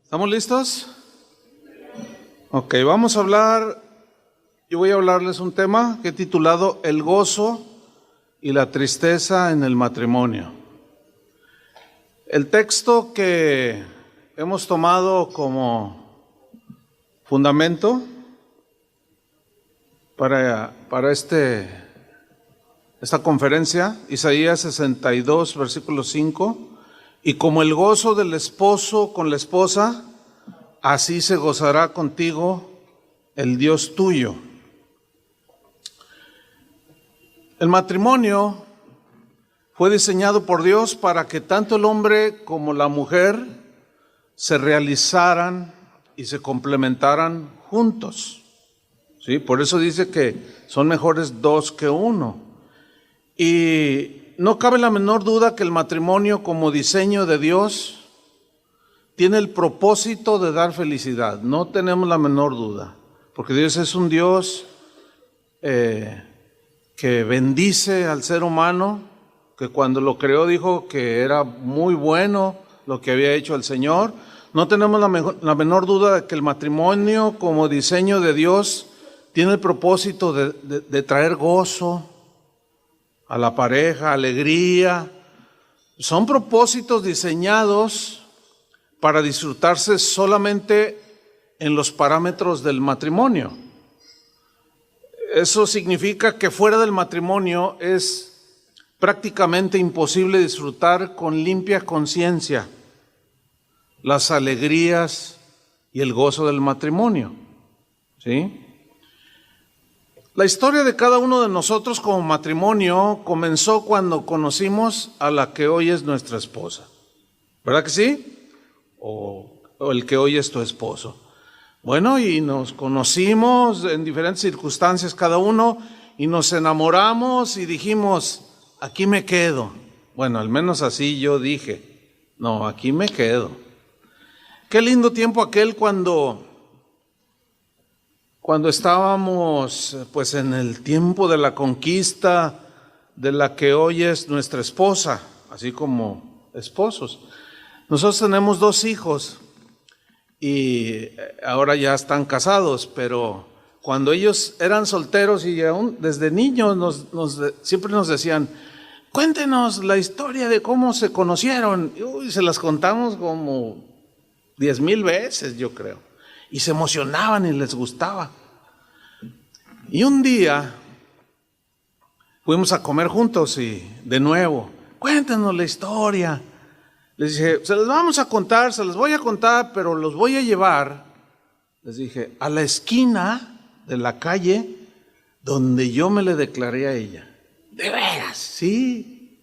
¿Estamos listos? Ok, yo voy a hablarles un tema que he titulado El gozo y la tristeza en el matrimonio. El texto que hemos tomado como fundamento para esta conferencia, Isaías 62, versículo 5, y como el gozo del esposo con la esposa, así se gozará contigo el Dios tuyo. El matrimonio fue diseñado por Dios para que tanto el hombre como la mujer se realizaran y se complementaran juntos. ¿Sí? Por eso dice que son mejores dos que uno. Y no cabe la menor duda que el matrimonio como diseño de Dios tiene el propósito de dar felicidad. No tenemos la menor duda, porque Dios es un Dios que bendice al ser humano, que cuando lo creó dijo que era muy bueno lo que había hecho el Señor. No tenemos la menor duda de que el matrimonio como diseño de Dios tiene el propósito de traer gozo a la pareja, alegría. Son propósitos diseñados para disfrutarse solamente en los parámetros del matrimonio. Eso significa que fuera del matrimonio es prácticamente imposible disfrutar con limpia conciencia las alegrías y el gozo del matrimonio. ¿Sí? La historia de cada uno de nosotros como matrimonio comenzó cuando conocimos a la que hoy es nuestra esposa. ¿Verdad que sí? O el que hoy es tu esposo. Bueno, y nos conocimos en diferentes circunstancias cada uno y nos enamoramos y dijimos, aquí me quedo. Bueno, al menos así yo dije, no, aquí me quedo. Qué lindo tiempo aquel cuando estábamos pues en el tiempo de la conquista de la que hoy es nuestra esposa, así como esposos. Nosotros tenemos 2 hijos y ahora ya están casados, pero cuando ellos eran solteros y aún desde niños siempre nos decían, cuéntenos la historia de cómo se conocieron. Y se las contamos como 10,000 veces, yo creo. Y se emocionaban y les gustaba. Y un día fuimos a comer juntos y de nuevo, cuéntanos la historia. Les dije, se las voy a contar, pero los voy a llevar, les dije, a la esquina de la calle donde yo me le declaré a ella. ¿De veras? Sí.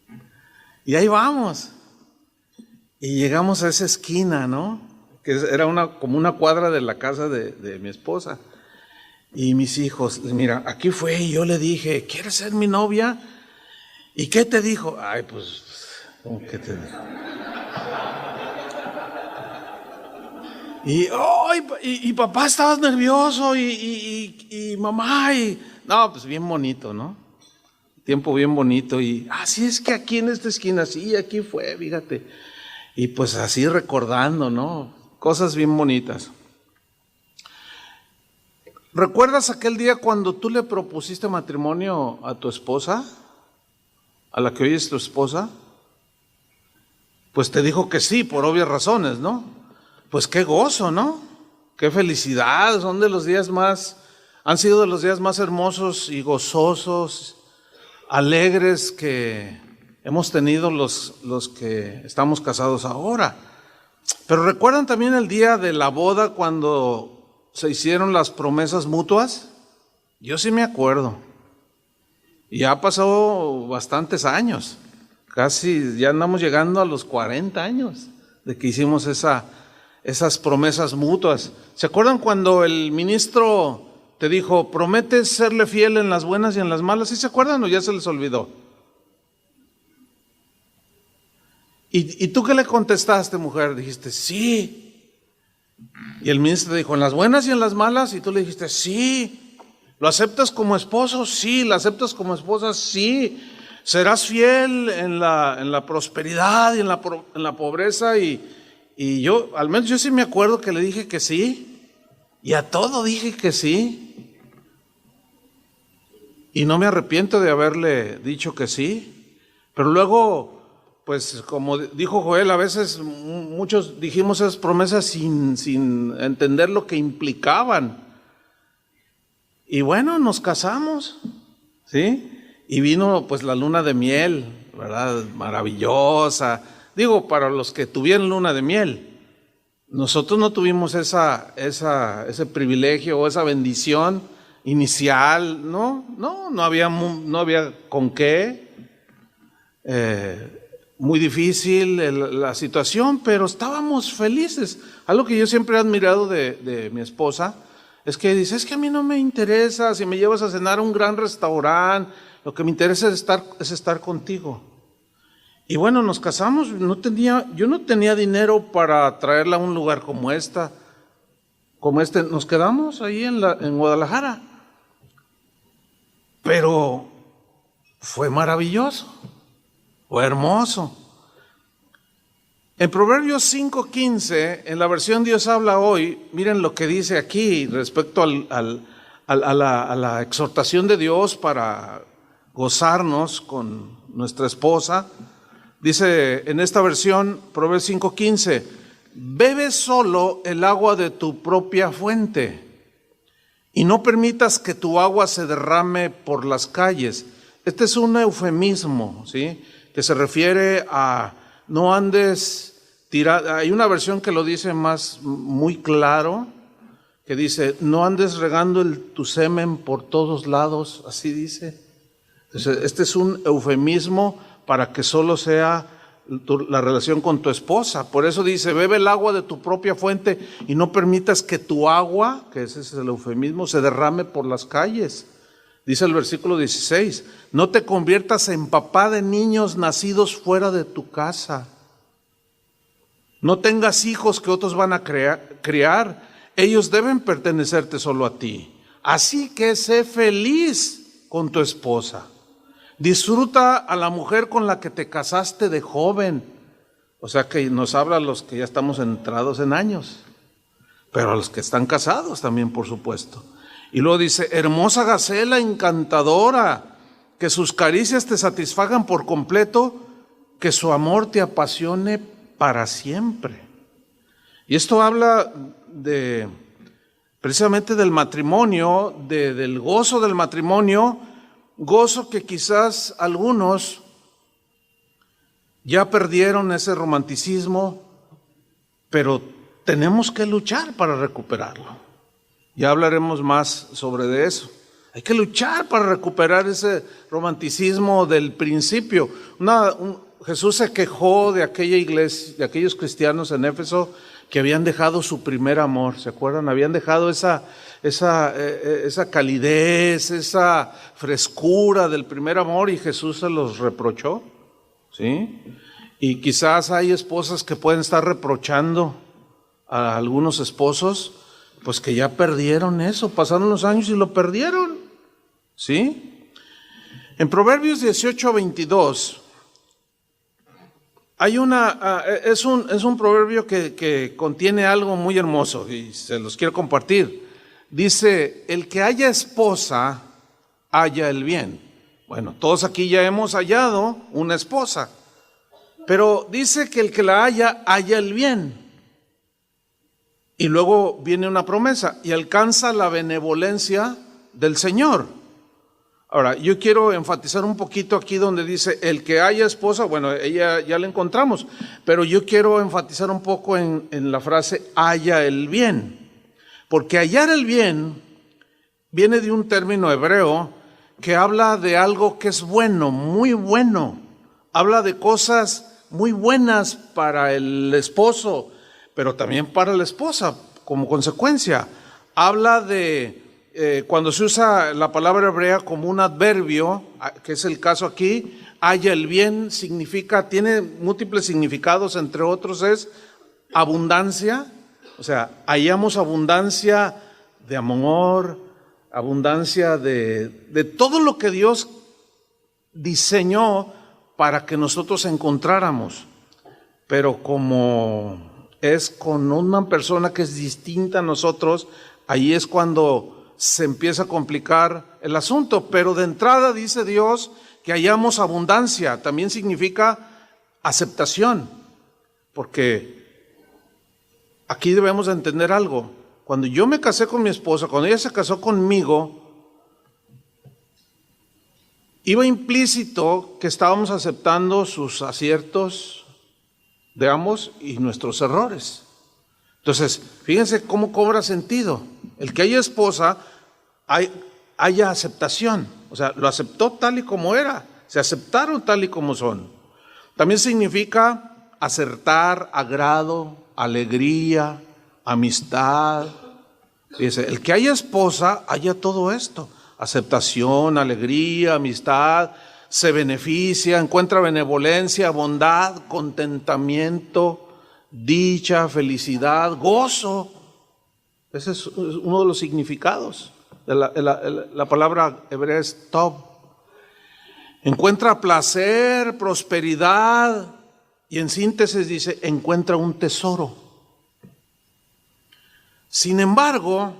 Y ahí vamos. Y llegamos a esa esquina, ¿no? Que era como una cuadra de la casa de mi esposa. Y mis hijos, mira, aquí fue y yo le dije, ¿quieres ser mi novia? ¿Y qué te dijo? Ay, pues, ¿cómo que te dijo? Y papá, estabas nervioso y mamá, no, pues bien bonito, ¿no? Tiempo bien bonito y, sí, es que aquí en esta esquina, sí, aquí fue, fíjate. Y pues así recordando, ¿no? Cosas bien bonitas. ¿Recuerdas aquel día cuando tú le propusiste matrimonio a tu esposa? ¿A la que hoy es tu esposa? Pues te dijo que sí, por obvias razones, ¿no? Pues qué gozo, ¿no? Qué felicidad, han sido de los días más hermosos y gozosos, alegres que hemos tenido los que estamos casados ahora. Pero ¿recuerdan también el día de la boda cuando se hicieron las promesas mutuas? Yo sí me acuerdo. Y ya pasó bastantes años. Casi ya andamos llegando a los 40 años de que hicimos esas promesas mutuas. ¿Se acuerdan cuando el ministro te dijo, prometes serle fiel en las buenas y en las malas? ¿Sí se acuerdan o ya se les olvidó? ¿Y tú qué le contestaste, mujer? Dijiste, sí. Y el ministro te dijo, ¿en las buenas y en las malas? Y tú le dijiste, sí. ¿Lo aceptas como esposo? Sí. ¿La aceptas como esposa? Sí. ¿Serás fiel en la prosperidad y en la pobreza? Y Y yo, al menos yo sí me acuerdo que le dije que sí, y a todo dije que sí. Y no me arrepiento de haberle dicho que sí, pero luego, pues como dijo Joel, a veces muchos dijimos esas promesas sin entender lo que implicaban. Y bueno, nos casamos, ¿sí? Y vino pues la luna de miel, ¿verdad? Maravillosa. Digo, para los que tuvieron luna de miel. Nosotros no tuvimos ese privilegio o esa bendición inicial, no había con qué. Muy difícil la situación, pero estábamos felices. Algo que yo siempre he admirado de mi esposa es que dice, es que a mí no me interesa si me llevas a cenar a un gran restaurante, lo que me interesa es estar contigo. Y bueno, nos casamos, yo no tenía dinero para traerla a un lugar como este, nos quedamos ahí en Guadalajara. Pero fue maravilloso, fue hermoso. En Proverbios 5:15, en la versión Dios habla hoy, miren lo que dice aquí respecto a la exhortación de Dios para gozarnos con nuestra esposa. Dice en esta versión, Proverbios 5:15, bebe solo el agua de tu propia fuente y no permitas que tu agua se derrame por las calles. Este es un eufemismo, ¿sí? Que se refiere a no andes tirando. Hay una versión que lo dice muy claro, que dice, no andes regando tu semen por todos lados, así dice. Entonces, este es un eufemismo para que solo sea la relación con tu esposa. Por eso dice, bebe el agua de tu propia fuente y no permitas que tu agua, que ese es el eufemismo, se derrame por las calles. Dice el versículo 16, no te conviertas en papá de niños nacidos fuera de tu casa. No tengas hijos que otros van a criar. Ellos deben pertenecerte solo a ti. Así que sé feliz con tu esposa. Disfruta a la mujer con la que te casaste de joven. O sea que nos habla a los que ya estamos entrados en años, pero a los que están casados también, por supuesto. Y luego dice, hermosa gacela encantadora, que sus caricias te satisfagan por completo, que su amor te apasione para siempre. Y esto habla precisamente del matrimonio, del gozo del matrimonio, gozo que quizás algunos ya perdieron ese romanticismo, pero tenemos que luchar para recuperarlo. Ya hablaremos más sobre eso. Hay que luchar para recuperar ese romanticismo del principio. Jesús se quejó de aquella iglesia, de aquellos cristianos en Éfeso que habían dejado su primer amor, ¿se acuerdan? Habían dejado esa calidez, esa frescura del primer amor, y Jesús se los reprochó, ¿sí? Y quizás hay esposas que pueden estar reprochando a algunos esposos, pues que ya perdieron eso, pasaron los años y lo perdieron, ¿sí? En Proverbios 18:22 hay es un proverbio que contiene algo muy hermoso y se los quiero compartir. Dice, el que haya esposa, halla el bien. Bueno, todos aquí ya hemos hallado una esposa, pero dice que el que la haya el bien. Y luego viene una promesa, y alcanza la benevolencia del Señor. Ahora, yo quiero enfatizar un poquito aquí donde dice, el que haya esposa, bueno, ella ya la encontramos, pero yo quiero enfatizar un poco en la frase, halla el bien. Porque hallar el bien viene de un término hebreo que habla de algo que es bueno, muy bueno. Habla de cosas muy buenas para el esposo, pero también para la esposa, como consecuencia. Habla de, cuando se usa la palabra hebrea como un adverbio, que es el caso aquí, halla el bien, tiene múltiples significados, entre otros es abundancia. O sea, hallamos abundancia de amor, abundancia de todo lo que Dios diseñó para que nosotros encontráramos. Pero como es con una persona que es distinta a nosotros, ahí es cuando se empieza a complicar el asunto. Pero de entrada dice Dios que hallamos abundancia, también significa aceptación, porque aquí debemos de entender algo. Cuando yo me casé con mi esposa, cuando ella se casó conmigo, iba implícito que estábamos aceptando sus aciertos de ambos y nuestros errores. Entonces, fíjense cómo cobra sentido. El que haya esposa, haya aceptación. O sea, lo aceptó tal y como era. Se aceptaron tal y como son. También significa acertar, agrado, alegría, amistad. Fíjense, el que haya esposa, haya todo esto. Aceptación, alegría, amistad, se beneficia, encuentra benevolencia, bondad, contentamiento, dicha, felicidad, gozo. Ese es uno de los significados de la palabra hebrea es tov. Encuentra placer, prosperidad y en síntesis dice, encuentra un tesoro. Sin embargo,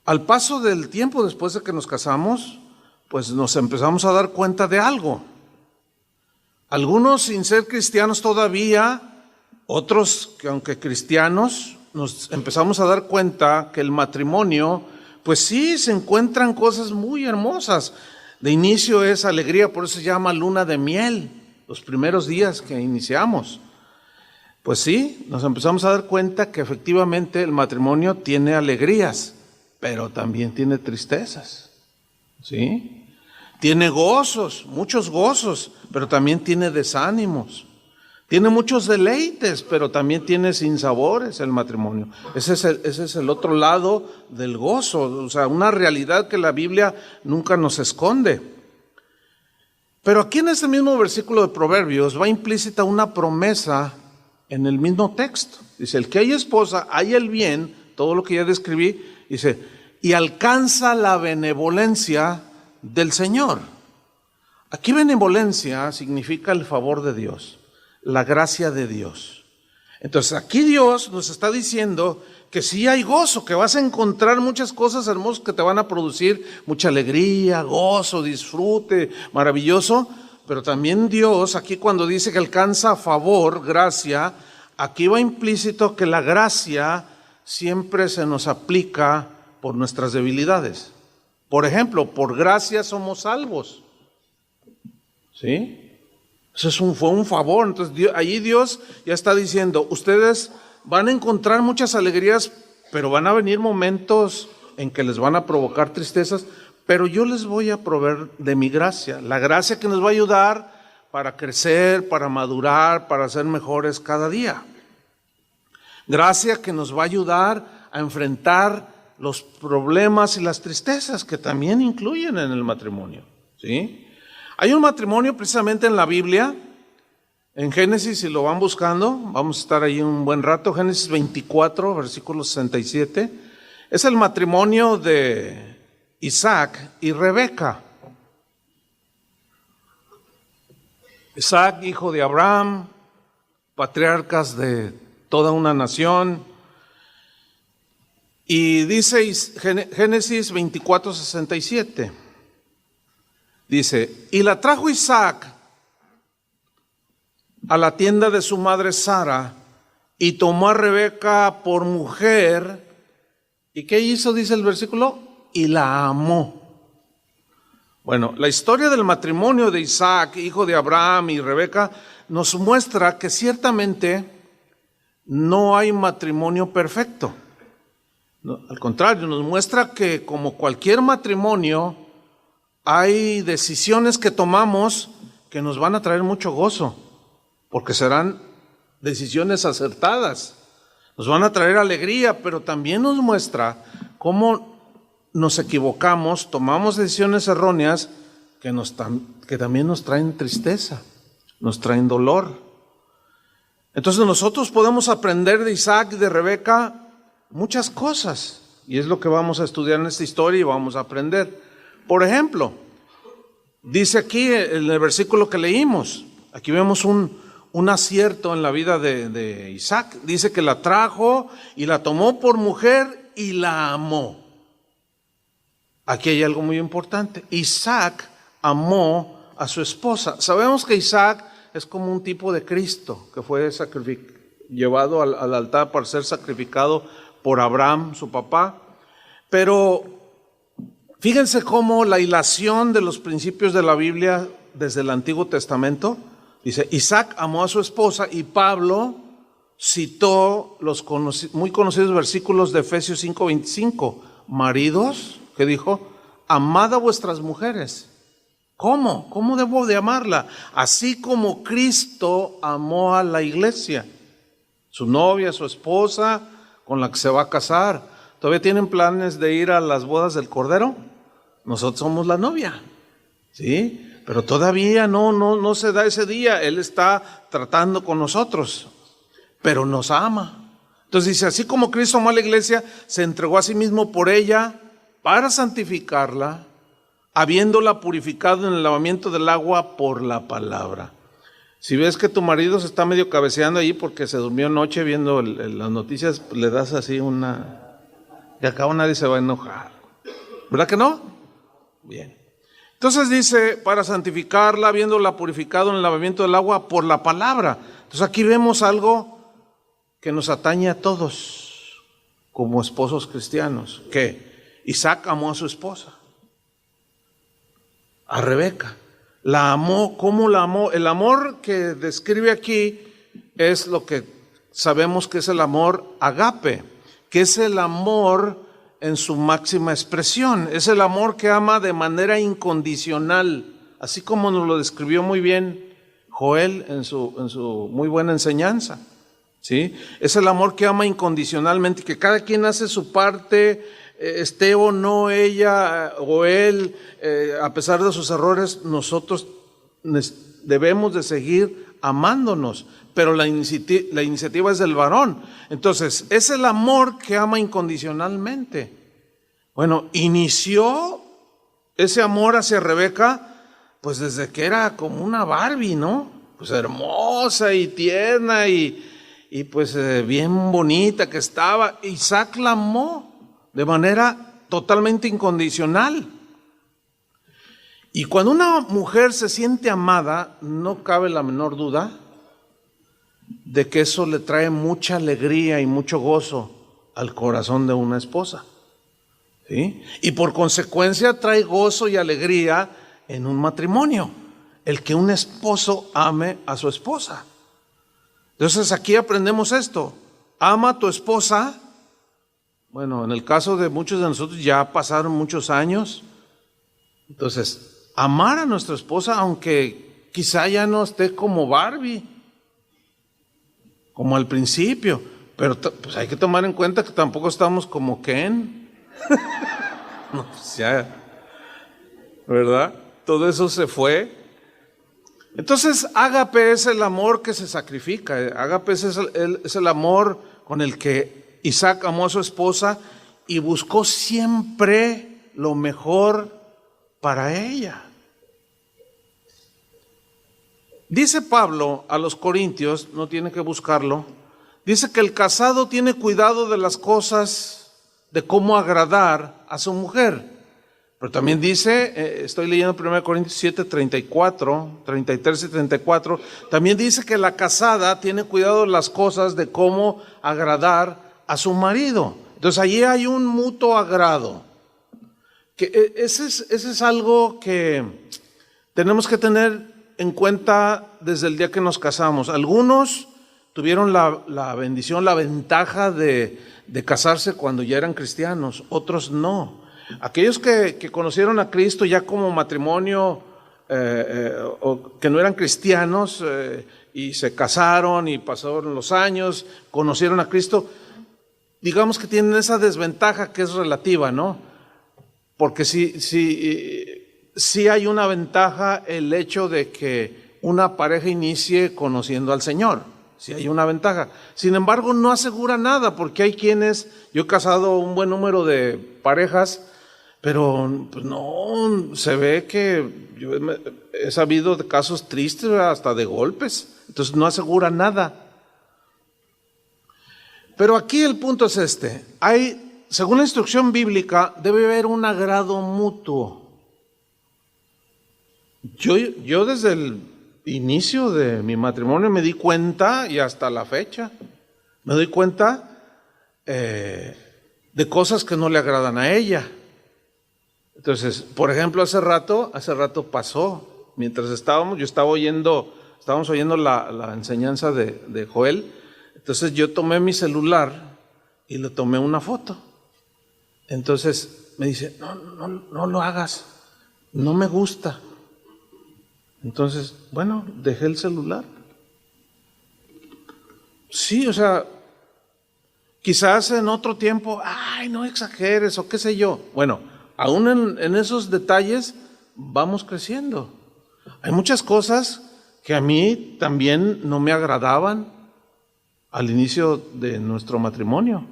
al paso del tiempo después de que nos casamos, pues nos empezamos a dar cuenta de algo. Algunos sin ser cristianos todavía, otros que aunque cristianos, nos empezamos a dar cuenta que el matrimonio, pues sí, se encuentran cosas muy hermosas. De inicio es alegría, por eso se llama luna de miel, los primeros días que iniciamos. Pues sí, nos empezamos a dar cuenta que efectivamente el matrimonio tiene alegrías, pero también tiene tristezas, ¿sí? Tiene gozos, muchos gozos, pero también tiene desánimos. Tiene muchos deleites, pero también tiene sinsabores el matrimonio. Ese es el otro lado del gozo, o sea, una realidad que la Biblia nunca nos esconde. Pero aquí en este mismo versículo de Proverbios va implícita una promesa en el mismo texto. Dice, el que haya esposa, haya el bien, todo lo que ya describí, dice, y alcanza la benevolencia del Señor. Aquí benevolencia significa el favor de Dios, la gracia de Dios. Entonces aquí Dios nos está diciendo que sí hay gozo, que vas a encontrar muchas cosas hermosas que te van a producir mucha alegría, gozo, disfrute, maravilloso. Pero también Dios, aquí cuando dice que alcanza favor, gracia, aquí va implícito que la gracia siempre se nos aplica por nuestras debilidades. Por ejemplo, por gracia somos salvos. ¿Sí? Eso fue un favor. Entonces, allí Dios ya está diciendo, ustedes van a encontrar muchas alegrías, pero van a venir momentos en que les van a provocar tristezas, pero yo les voy a proveer de mi gracia, la gracia que nos va a ayudar para crecer, para madurar, para ser mejores cada día. Gracia que nos va a ayudar a enfrentar los problemas y las tristezas que también incluyen en el matrimonio, ¿sí? Hay un matrimonio precisamente en la Biblia, en Génesis, si lo van buscando, vamos a estar ahí un buen rato, Génesis 24, versículo 67, es el matrimonio de Isaac y Rebeca. Isaac, hijo de Abraham, patriarcas de toda una nación. Y dice Génesis 24, 67, dice, y la trajo Isaac a la tienda de su madre Sara, y tomó a Rebeca por mujer, ¿y qué hizo? Dice el versículo, y la amó. Bueno, la historia del matrimonio de Isaac, hijo de Abraham, y Rebeca, nos muestra que ciertamente no hay matrimonio perfecto. No, al contrario, nos muestra que como cualquier matrimonio, hay decisiones que tomamos que nos van a traer mucho gozo, porque serán decisiones acertadas, nos van a traer alegría, pero también nos muestra cómo nos equivocamos, tomamos decisiones erróneas que también nos traen tristeza, nos traen dolor. Entonces nosotros podemos aprender de Isaac y de Rebeca muchas cosas, y es lo que vamos a estudiar en esta historia y vamos a aprender. Por ejemplo, dice aquí en el versículo que leímos, aquí vemos un un acierto en la vida de Isaac. Dice que la trajo y la tomó por mujer y la amó. Aquí hay algo muy importante. Isaac amó a su esposa. Sabemos que Isaac es como un tipo de Cristo que fue llevado al altar para ser sacrificado por Abraham, su papá. Pero fíjense cómo la hilación de los principios de la Biblia desde el Antiguo Testamento, dice, Isaac amó a su esposa, y Pablo citó los muy conocidos versículos de Efesios 5:25. Maridos, ¿qué dijo? Amad a vuestras mujeres. ¿Cómo? ¿Cómo debo de amarla? Así como Cristo amó a la iglesia, su novia, su esposa, con la que se va a casar. ¿Todavía tienen planes de ir a las bodas del Cordero? Nosotros somos la novia, ¿sí? Pero todavía no se da ese día. Él está tratando con nosotros, pero nos ama. Entonces dice, así como Cristo amó a la iglesia, se entregó a sí mismo por ella para santificarla, habiéndola purificado en el lavamiento del agua por la palabra. Si ves que tu marido se está medio cabeceando ahí porque se durmió anoche viendo las noticias, le das así una... Y al cabo nadie se va a enojar. ¿Verdad que no? Bien. Entonces dice, para santificarla, habiéndola purificado en el lavamiento del agua por la palabra. Entonces aquí vemos algo que nos atañe a todos como esposos cristianos. Que Isaac amó a su esposa, a Rebeca. La amó. ¿Cómo la amó? El amor que describe aquí es lo que sabemos que es el amor agape, que es el amor en su máxima expresión. Es el amor que ama de manera incondicional, así como nos lo describió muy bien Joel en su muy buena enseñanza, ¿sí? Es el amor que ama incondicionalmente, que cada quien hace su parte, esté o no ella o él, a pesar de sus errores, nosotros debemos de seguir amándonos, pero la iniciativa es del varón. Entonces, es el amor que ama incondicionalmente. Bueno, inició ese amor hacia Rebeca, pues desde que era como una Barbie, ¿no? Pues hermosa y tierna y pues bien bonita que estaba. Isaac la amó de manera totalmente incondicional. Y cuando una mujer se siente amada, no cabe la menor duda de que eso le trae mucha alegría y mucho gozo al corazón de una esposa, ¿sí? Y por consecuencia trae gozo y alegría en un matrimonio, el que un esposo ame a su esposa. Entonces aquí aprendemos esto: ama a tu esposa. Bueno, en el caso de muchos de nosotros ya pasaron muchos años. Entonces, amar a nuestra esposa, aunque quizá ya no esté como Barbie, como al principio, pero pues hay que tomar en cuenta que tampoco estamos como Ken. No, pues ya, ¿verdad? Todo eso se fue. Entonces, ágape es el amor que se sacrifica. Ágape es el amor con el que Isaac amó a su esposa y buscó siempre lo mejor para ella. Dice Pablo a los Corintios, no tiene que buscarlo, dice que el casado tiene cuidado de las cosas, de cómo agradar a su mujer. Pero también dice, estoy leyendo 1 Corintios 7, 34, 33 y 34, también dice que la casada tiene cuidado de las cosas, de cómo agradar a su marido. Entonces allí hay un mutuo agrado. Que ese es algo que tenemos que tener en cuenta desde el día que nos casamos. Algunos tuvieron la bendición, la ventaja de casarse cuando ya eran cristianos, otros no. Aquellos que conocieron a Cristo ya como matrimonio, o que no eran cristianos, y se casaron y pasaron los años, conocieron a Cristo, digamos que tienen esa desventaja que es relativa, ¿no? Porque sí hay una ventaja el hecho de que una pareja inicie conociendo al Señor. Sí hay una ventaja. Sin embargo, no asegura nada, porque hay quienes, yo he casado un buen número de parejas, pero pues no, se ve que yo he sabido de casos tristes, hasta de golpes, entonces no asegura nada. Pero aquí el punto es este: según la instrucción bíblica, debe haber un agrado mutuo. Yo desde el inicio de mi matrimonio me di cuenta, y hasta la fecha, me doy cuenta de cosas que no le agradan a ella. Entonces, por ejemplo, hace rato pasó, mientras estábamos oyendo la enseñanza de Joel. Entonces yo tomé mi celular y le tomé una foto. Entonces me dice, no lo hagas, no me gusta. Entonces, bueno, dejé el celular. Sí, o sea, quizás en otro tiempo, no exageres o qué sé yo. Bueno, aún en esos detalles vamos creciendo. Hay muchas cosas que a mí también no me agradaban al inicio de nuestro matrimonio,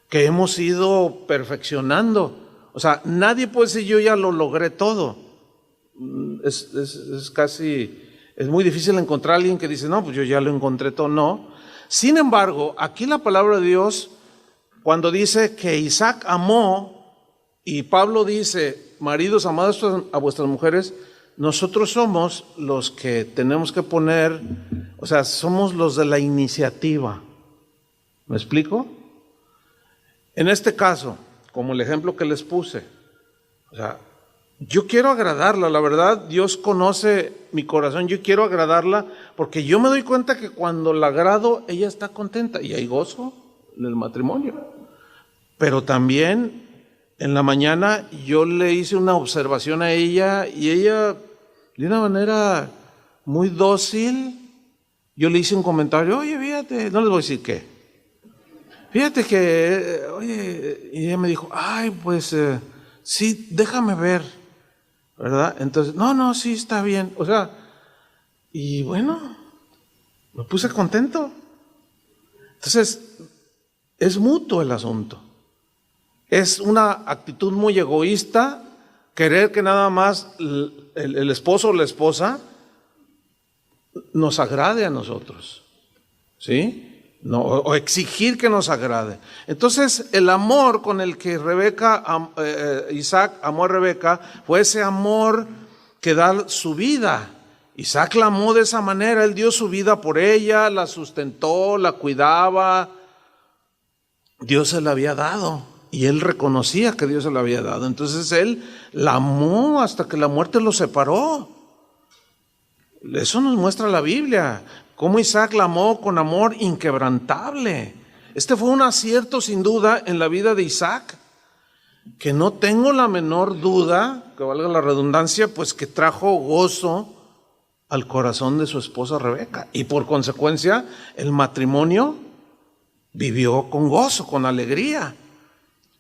que hemos ido perfeccionando. O sea, nadie puede decir yo ya lo logré todo. Es muy difícil encontrar a alguien que dice, no, pues yo ya lo encontré todo. No. Sin embargo, aquí la palabra de Dios, cuando dice que Isaac amó, y Pablo dice, maridos, amados a vuestras mujeres, nosotros somos los que tenemos que poner, o sea, somos los de la iniciativa. ¿Me explico? En este caso, como el ejemplo que les puse, o sea, yo quiero agradarla, la verdad, Dios conoce mi corazón, yo quiero agradarla, porque yo me doy cuenta que cuando la agrado, ella está contenta, y hay gozo en el matrimonio. Pero también, en la mañana, yo le hice una observación a ella, y ella, de una manera muy dócil, yo le hice un comentario, oye, fíjate, no les voy a decir qué. Fíjate que, oye, y ella me dijo, pues, sí, déjame ver, ¿verdad? Entonces, no, sí, está bien. O sea, y bueno, me puse contento. Entonces, es mutuo el asunto. Es una actitud muy egoísta querer que nada más el esposo o la esposa nos agrade a nosotros, ¿sí? No, o exigir que nos agrade. Entonces, el amor con el que Isaac amó a Rebeca fue ese amor que da su vida. Isaac la amó de esa manera, él dio su vida por ella, la sustentó, la cuidaba. Dios se la había dado y él reconocía que Dios se la había dado. Entonces él la amó hasta que la muerte lo separó. Eso nos muestra la Biblia. Cómo Isaac la amó con amor inquebrantable. Este fue un acierto sin duda en la vida de Isaac, que no tengo la menor duda, que valga la redundancia, pues que trajo gozo al corazón de su esposa Rebeca. Y por consecuencia, el matrimonio vivió con gozo, con alegría.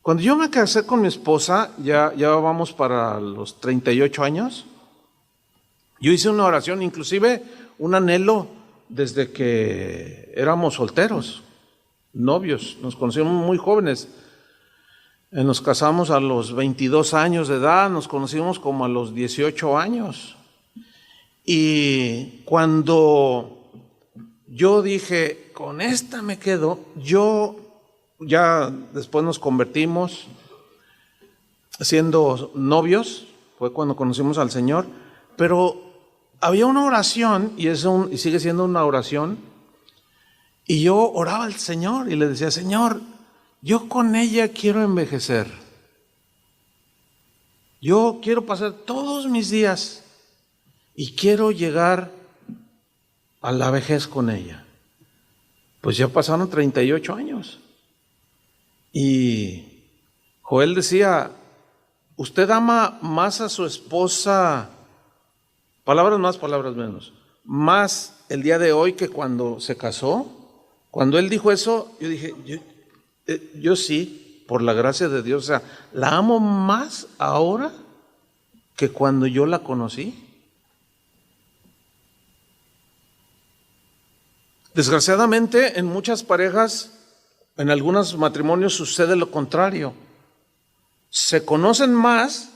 Cuando yo me casé con mi esposa, ya vamos para los 38 años, yo hice una oración, inclusive un anhelo, desde que éramos solteros, novios, nos conocimos muy jóvenes. Nos casamos a los 22 años de edad, nos conocimos como a los 18 años. Y cuando yo dije, con esta me quedo, ya después nos convertimos siendo novios, fue cuando conocimos al Señor, pero había una oración, y sigue siendo una oración, y yo oraba al Señor y le decía, Señor, yo con ella quiero envejecer. Yo quiero pasar todos mis días y quiero llegar a la vejez con ella. Pues ya pasaron 38 años. Y Joel decía, usted ama más a su esposa, palabras más, palabras menos, más el día de hoy que cuando se casó. Cuando él dijo eso, yo dije, yo sí, por la gracia de Dios, o sea, la amo más ahora que cuando yo la conocí. Desgraciadamente, en muchas parejas, en algunos matrimonios sucede lo contrario. Se conocen más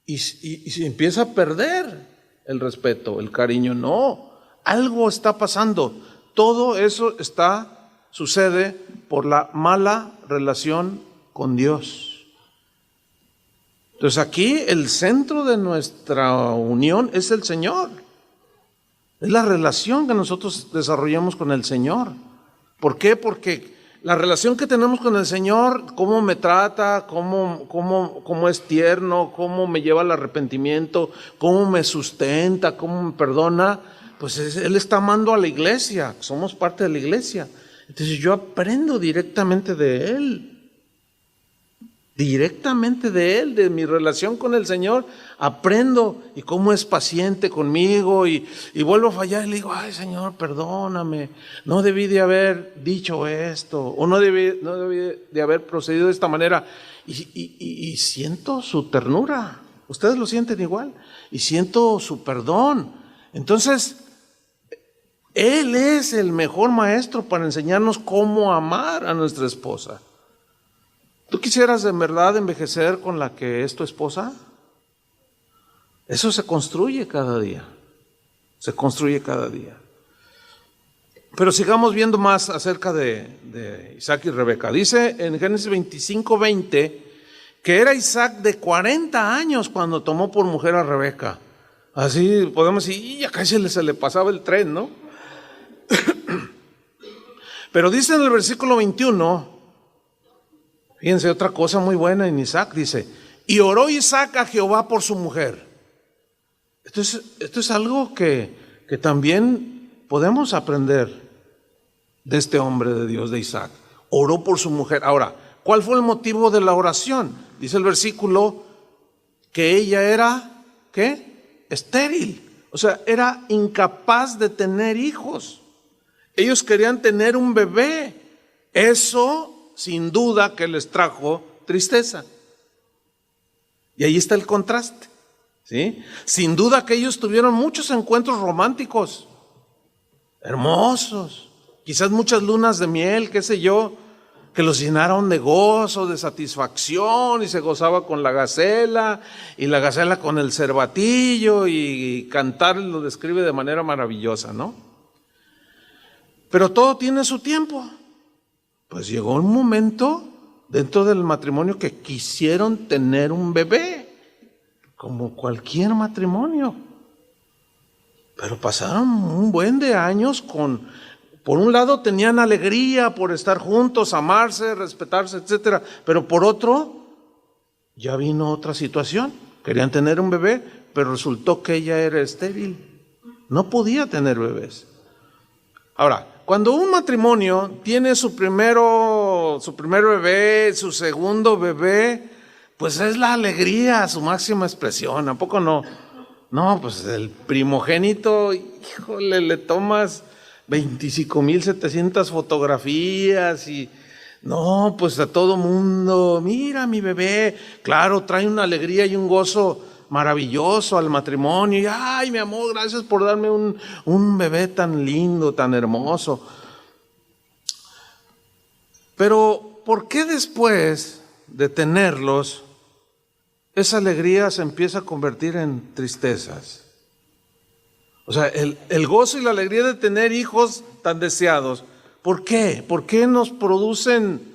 y se empieza a perder el respeto, el cariño. No, Algo está pasando. Todo eso sucede por la mala relación con Dios. Entonces aquí el centro de nuestra unión es el Señor. Es la relación que nosotros desarrollamos con el Señor. ¿Por qué? Porque la relación que tenemos con el Señor, cómo me trata, cómo es tierno, cómo me lleva al arrepentimiento, cómo me sustenta, cómo me perdona, pues Él está amando a la iglesia, somos parte de la iglesia. Entonces yo aprendo directamente de Él. Directamente de Él, de mi relación con el Señor, aprendo y cómo es paciente conmigo y vuelvo a fallar y le digo, ay Señor, perdóname, no debí de haber dicho esto o no debí de haber procedido de esta manera y siento su ternura, ustedes lo sienten igual y siento su perdón. Entonces, Él es el mejor maestro para enseñarnos cómo amar a nuestra esposa. ¿Tú quisieras en verdad envejecer con la que es tu esposa? Eso se construye cada día. Se construye cada día. Pero sigamos viendo más acerca de Isaac y Rebeca. Dice en Génesis 25:20 que era Isaac de 40 años cuando tomó por mujer a Rebeca. Así podemos decir, y acá se le pasaba el tren, ¿no? Pero dice en el versículo 21... Fíjense otra cosa muy buena en Isaac, dice, y oró Isaac a Jehová por su mujer. Esto es algo que también podemos aprender de este hombre de Dios, de Isaac. Oró por su mujer. Ahora, ¿cuál fue el motivo de la oración? Dice el versículo que ella era, ¿qué? Estéril. O sea, era incapaz de tener hijos. Ellos querían tener un bebé. Eso sin duda que les trajo tristeza. Y ahí está el contraste, ¿sí? Sin duda que ellos tuvieron muchos encuentros románticos, hermosos, quizás muchas lunas de miel, qué sé yo, que los llenaron de gozo, de satisfacción, y se gozaba con la gacela, y la gacela con el cervatillo, y cantar lo describe de manera maravillosa, ¿no? Pero todo tiene su tiempo. Pues llegó un momento dentro del matrimonio que quisieron tener un bebé, como cualquier matrimonio. Pero pasaron un buen de años por un lado tenían alegría por estar juntos, amarse, respetarse, etcétera. Pero por otro, ya vino otra situación. Querían tener un bebé, pero resultó que ella era estéril. No podía tener bebés. Ahora, cuando un matrimonio tiene su primer bebé, su segundo bebé, pues es la alegría, su máxima expresión. ¿A poco no? No, pues el primogénito, híjole, le tomas 25,700 fotografías y no, pues a todo mundo, mira mi bebé. Claro, trae una alegría y un gozo maravilloso al matrimonio. Y, ay, mi amor, gracias por darme un bebé tan lindo, tan hermoso. Pero, ¿por qué después de tenerlos, esa alegría se empieza a convertir en tristezas? O sea, el gozo y la alegría de tener hijos tan deseados, ¿por qué? ¿Por qué nos producen?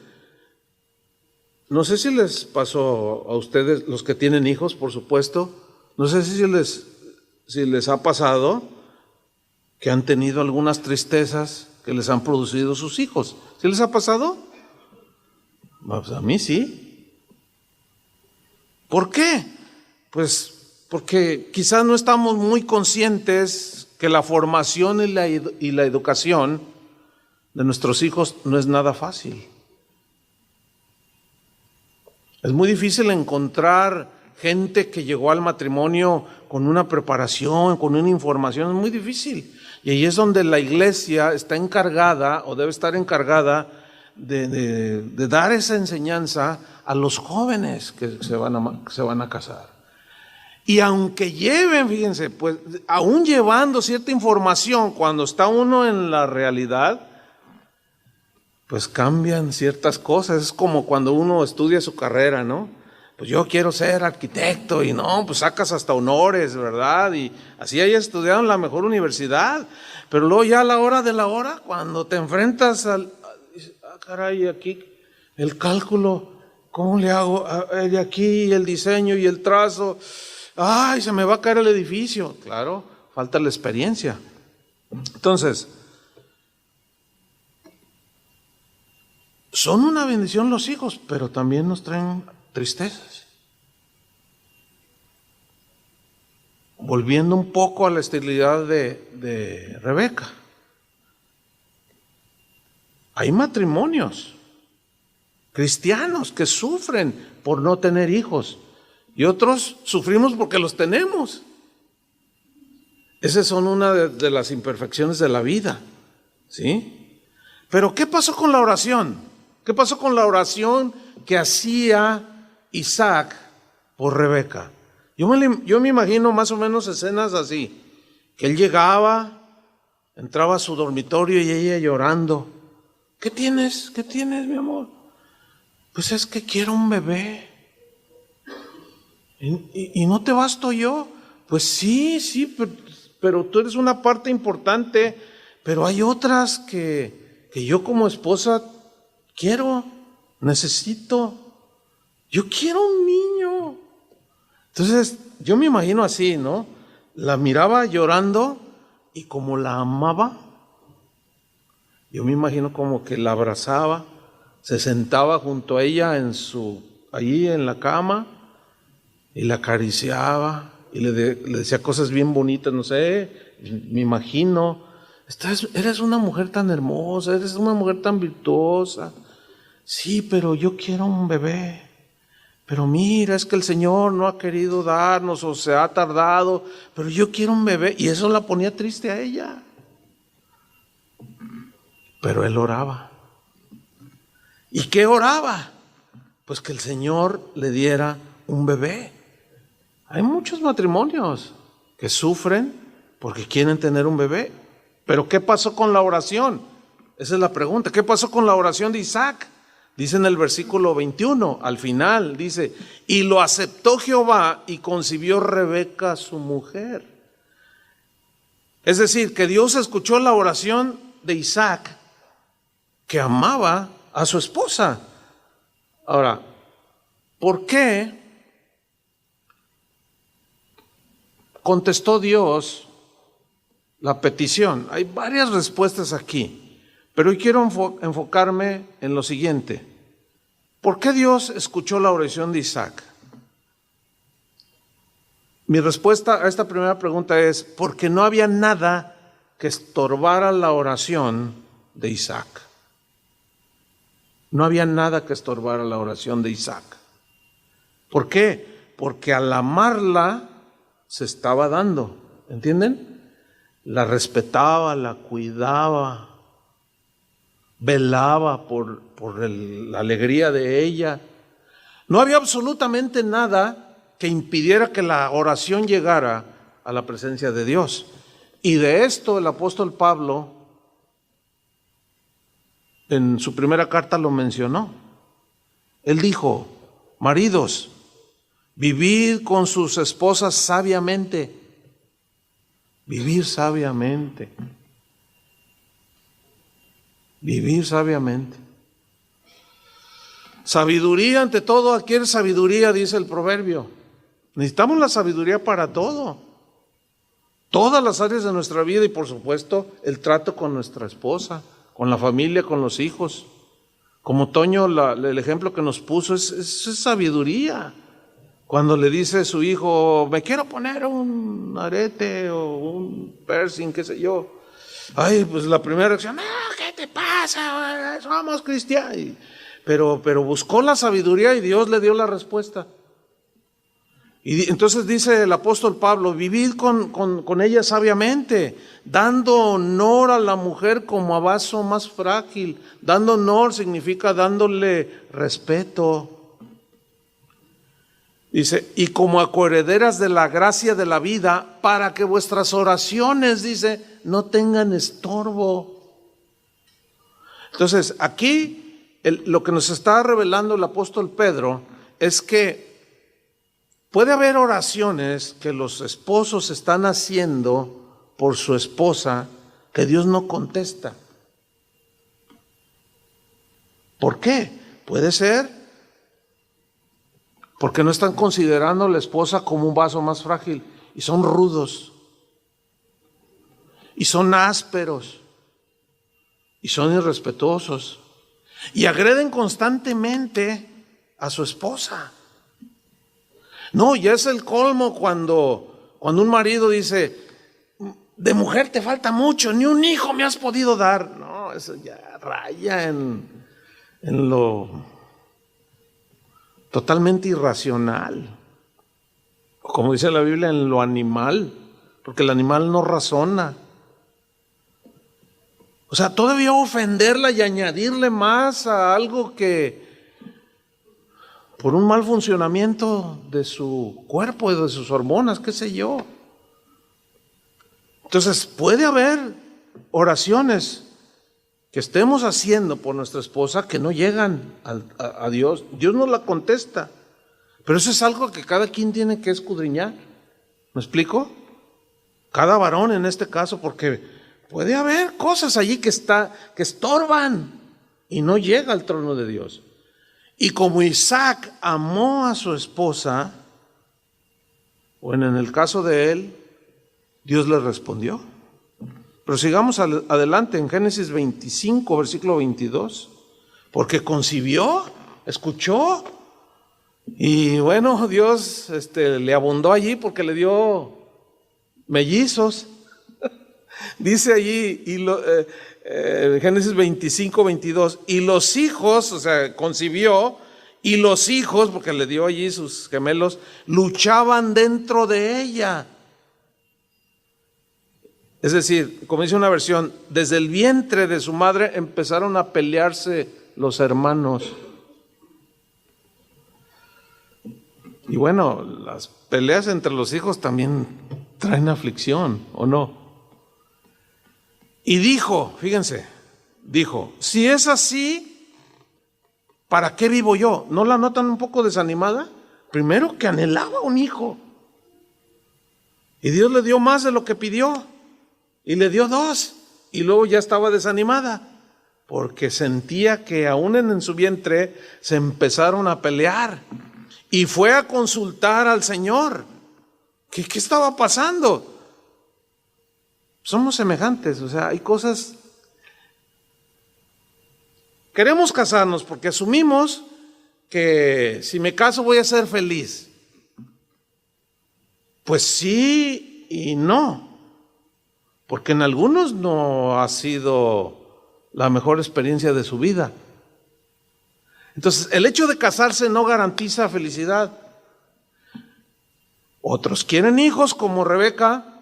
No sé si les pasó a ustedes, los que tienen hijos, por supuesto, no sé si les ha pasado que han tenido algunas tristezas que les han producido sus hijos. ¿Sí les ha pasado? Pues a mí sí. ¿Por qué? Pues porque quizás no estamos muy conscientes que la formación y la educación de nuestros hijos no es nada fácil. Es muy difícil encontrar gente que llegó al matrimonio con una preparación, con una información, es muy difícil. Y ahí es donde la iglesia está encargada o debe estar encargada de dar esa enseñanza a los jóvenes que se van a casar. Y aunque lleven, fíjense, pues aún llevando cierta información, cuando está uno en la realidad, pues cambian ciertas cosas. Es como cuando uno estudia su carrera, ¿no? pues yo quiero ser arquitecto, y no, pues sacas hasta honores, ¿verdad? Y así hayas estudiado en la mejor universidad, pero luego ya a la hora de la hora, cuando te enfrentas caray, aquí el cálculo, ¿cómo le hago? De aquí el diseño y el trazo, ay, se me va a caer el edificio. Claro, falta la experiencia. Entonces, son una bendición los hijos, pero también nos traen tristezas. Volviendo un poco a la esterilidad de Rebeca. Hay matrimonios cristianos que sufren por no tener hijos y otros sufrimos porque los tenemos. Esas son una de las imperfecciones de la vida, ¿sí? Pero ¿qué pasó con la oración? ¿Qué pasó con la oración que hacía Isaac por Rebeca? Yo me imagino más o menos escenas así, que él llegaba, entraba a su dormitorio y ella llorando. ¿Qué tienes? ¿Qué tienes, mi amor? Pues es que quiero un bebé. ¿Y no te basto yo? Pues sí, pero tú eres una parte importante, pero hay otras que yo como esposa quiero, necesito. Yo quiero un niño. Entonces, yo me imagino así, ¿no? La miraba llorando y como la amaba, yo me imagino como que la abrazaba, se sentaba junto a ella allí en la cama y la acariciaba y le decía cosas bien bonitas, no sé, me imagino, eres una mujer tan hermosa, eres una mujer tan virtuosa. Sí, pero yo quiero un bebé. Pero mira, es que el Señor no ha querido darnos o se ha tardado, pero yo quiero un bebé. Y eso la ponía triste a ella. Pero él oraba. ¿Y qué oraba? Pues que el Señor le diera un bebé. Hay muchos matrimonios que sufren porque quieren tener un bebé. Pero ¿qué pasó con la oración? Esa es la pregunta. ¿Qué pasó con la oración de Isaac? Dice en el versículo 21, al final, dice, y lo aceptó Jehová y concibió Rebeca su mujer. Es decir, que Dios escuchó la oración de Isaac, que amaba a su esposa. Ahora, ¿por qué contestó Dios la petición? Hay varias respuestas aquí. Pero hoy quiero enfocarme en lo siguiente. ¿Por qué Dios escuchó la oración de Isaac? Mi respuesta a esta primera pregunta es porque no había nada que estorbara la oración de Isaac. No había nada que estorbara la oración de Isaac. ¿Por qué? Porque al amarla se estaba dando. ¿Entienden? La respetaba, la cuidaba, velaba por la alegría de ella. No había absolutamente nada que impidiera que la oración llegara a la presencia de Dios. Y de esto el apóstol Pablo en su primera carta lo mencionó. Él dijo, maridos, vivid con sus esposas sabiamente. Vivir sabiamente. Vivir sabiamente. Sabiduría ante todo, adquiere sabiduría, dice el proverbio. Necesitamos la sabiduría para todo. Todas las áreas de nuestra vida y por supuesto el trato con nuestra esposa, con la familia, con los hijos. Como Toño, el ejemplo que nos puso es sabiduría. Cuando le dice a su hijo, me quiero poner un arete o un piercing, qué sé yo. Ay, pues la primera reacción, ¿qué te pasa? Somos cristianos. Pero buscó la sabiduría y Dios le dio la respuesta. Y entonces dice el apóstol Pablo, vivid con ella sabiamente, dando honor a la mujer como a vaso más frágil. Dando honor significa dándole respeto. Dice, y como a coherederas de la gracia de la vida, para que vuestras oraciones, dice, no tengan estorbo. Entonces, aquí lo que nos está revelando el apóstol Pedro es que puede haber oraciones que los esposos están haciendo por su esposa que Dios no contesta. ¿Por qué? Puede ser porque no están considerando a la esposa como un vaso más frágil y son rudos y son ásperos y son irrespetuosos y agreden constantemente a su esposa. No, ya es el colmo cuando un marido dice: de mujer te falta mucho, ni un hijo me has podido dar. No, eso ya raya en lo totalmente irracional. Como dice la Biblia, en lo animal, porque el animal no razona. O sea, todavía ofenderla y añadirle más a algo que por un mal funcionamiento de su cuerpo y de sus hormonas, qué sé yo. Entonces, puede haber oraciones que estemos haciendo por nuestra esposa que no llegan a Dios. Dios no la contesta. Pero eso es algo que cada quien tiene que escudriñar. ¿Me explico? Cada varón en este caso, porque puede haber cosas allí que estorban y no llega al trono de Dios. Y como Isaac amó a su esposa, bueno, en el caso de él, Dios le respondió. Pero sigamos adelante en Génesis 25, versículo 22. Porque concibió, escuchó, y bueno, Dios le abundó allí porque le dio mellizos. Dice allí, Génesis 25, 22, y los hijos, o sea, concibió, y los hijos, porque le dio allí sus gemelos, luchaban dentro de ella. Es decir, como dice una versión, desde el vientre de su madre empezaron a pelearse los hermanos. Y bueno, las peleas entre los hijos también traen aflicción, ¿o no? Y dijo, fíjense, dijo: si es así, ¿para qué vivo yo? ¿No la notan un poco desanimada? Primero, que anhelaba un hijo, y Dios le dio más de lo que pidió, y le dio 2, y luego ya estaba desanimada, porque sentía que aún en su vientre se empezaron a pelear, y fue a consultar al Señor. ¿Qué estaba pasando? Somos semejantes, o sea, hay cosas. Queremos casarnos porque asumimos que si me caso voy a ser feliz. Pues sí y no, porque en algunos no ha sido la mejor experiencia de su vida. Entonces, el hecho de casarse no garantiza felicidad. Otros quieren hijos, como Rebeca,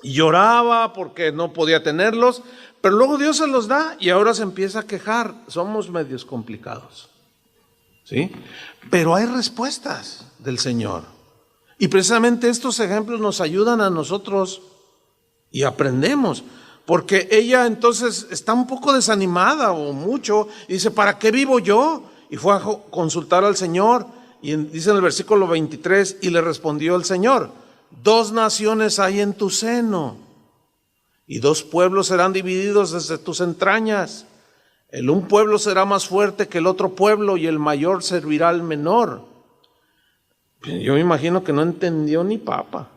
y lloraba porque no podía tenerlos, pero luego Dios se los da y ahora se empieza a quejar. Somos medios complicados, ¿sí? Pero hay respuestas del Señor. Y precisamente estos ejemplos nos ayudan a nosotros y aprendemos. Porque ella entonces está un poco desanimada o mucho y dice: ¿para qué vivo yo? Y fue a consultar al Señor. Y dice en el versículo 23, y le respondió el Señor: 2 naciones hay en tu seno, y 2 pueblos serán divididos desde tus entrañas. El un pueblo será más fuerte que el otro pueblo, y el mayor servirá al menor. Yo me imagino que no entendió ni papa,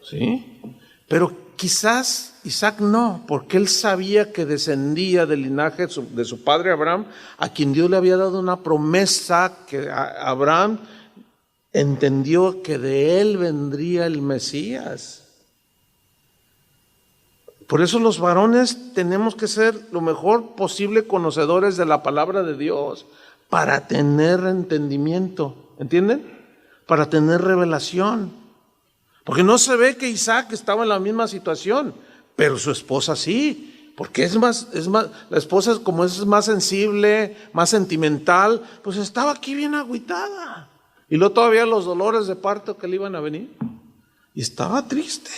¿sí? Pero quizás Isaac no, porque él sabía que descendía del linaje de su padre Abraham, a quien Dios le había dado una promesa, que Abraham entendió que de él vendría el Mesías. Por eso los varones tenemos que ser lo mejor posible conocedores de la palabra de Dios, para tener entendimiento, ¿entienden? Para tener revelación. Porque no se ve que Isaac estaba en la misma situación, pero su esposa sí, porque la esposa, como es más sensible, más sentimental, pues estaba aquí bien agüitada. Y luego todavía los dolores de parto que le iban a venir, y estaba triste.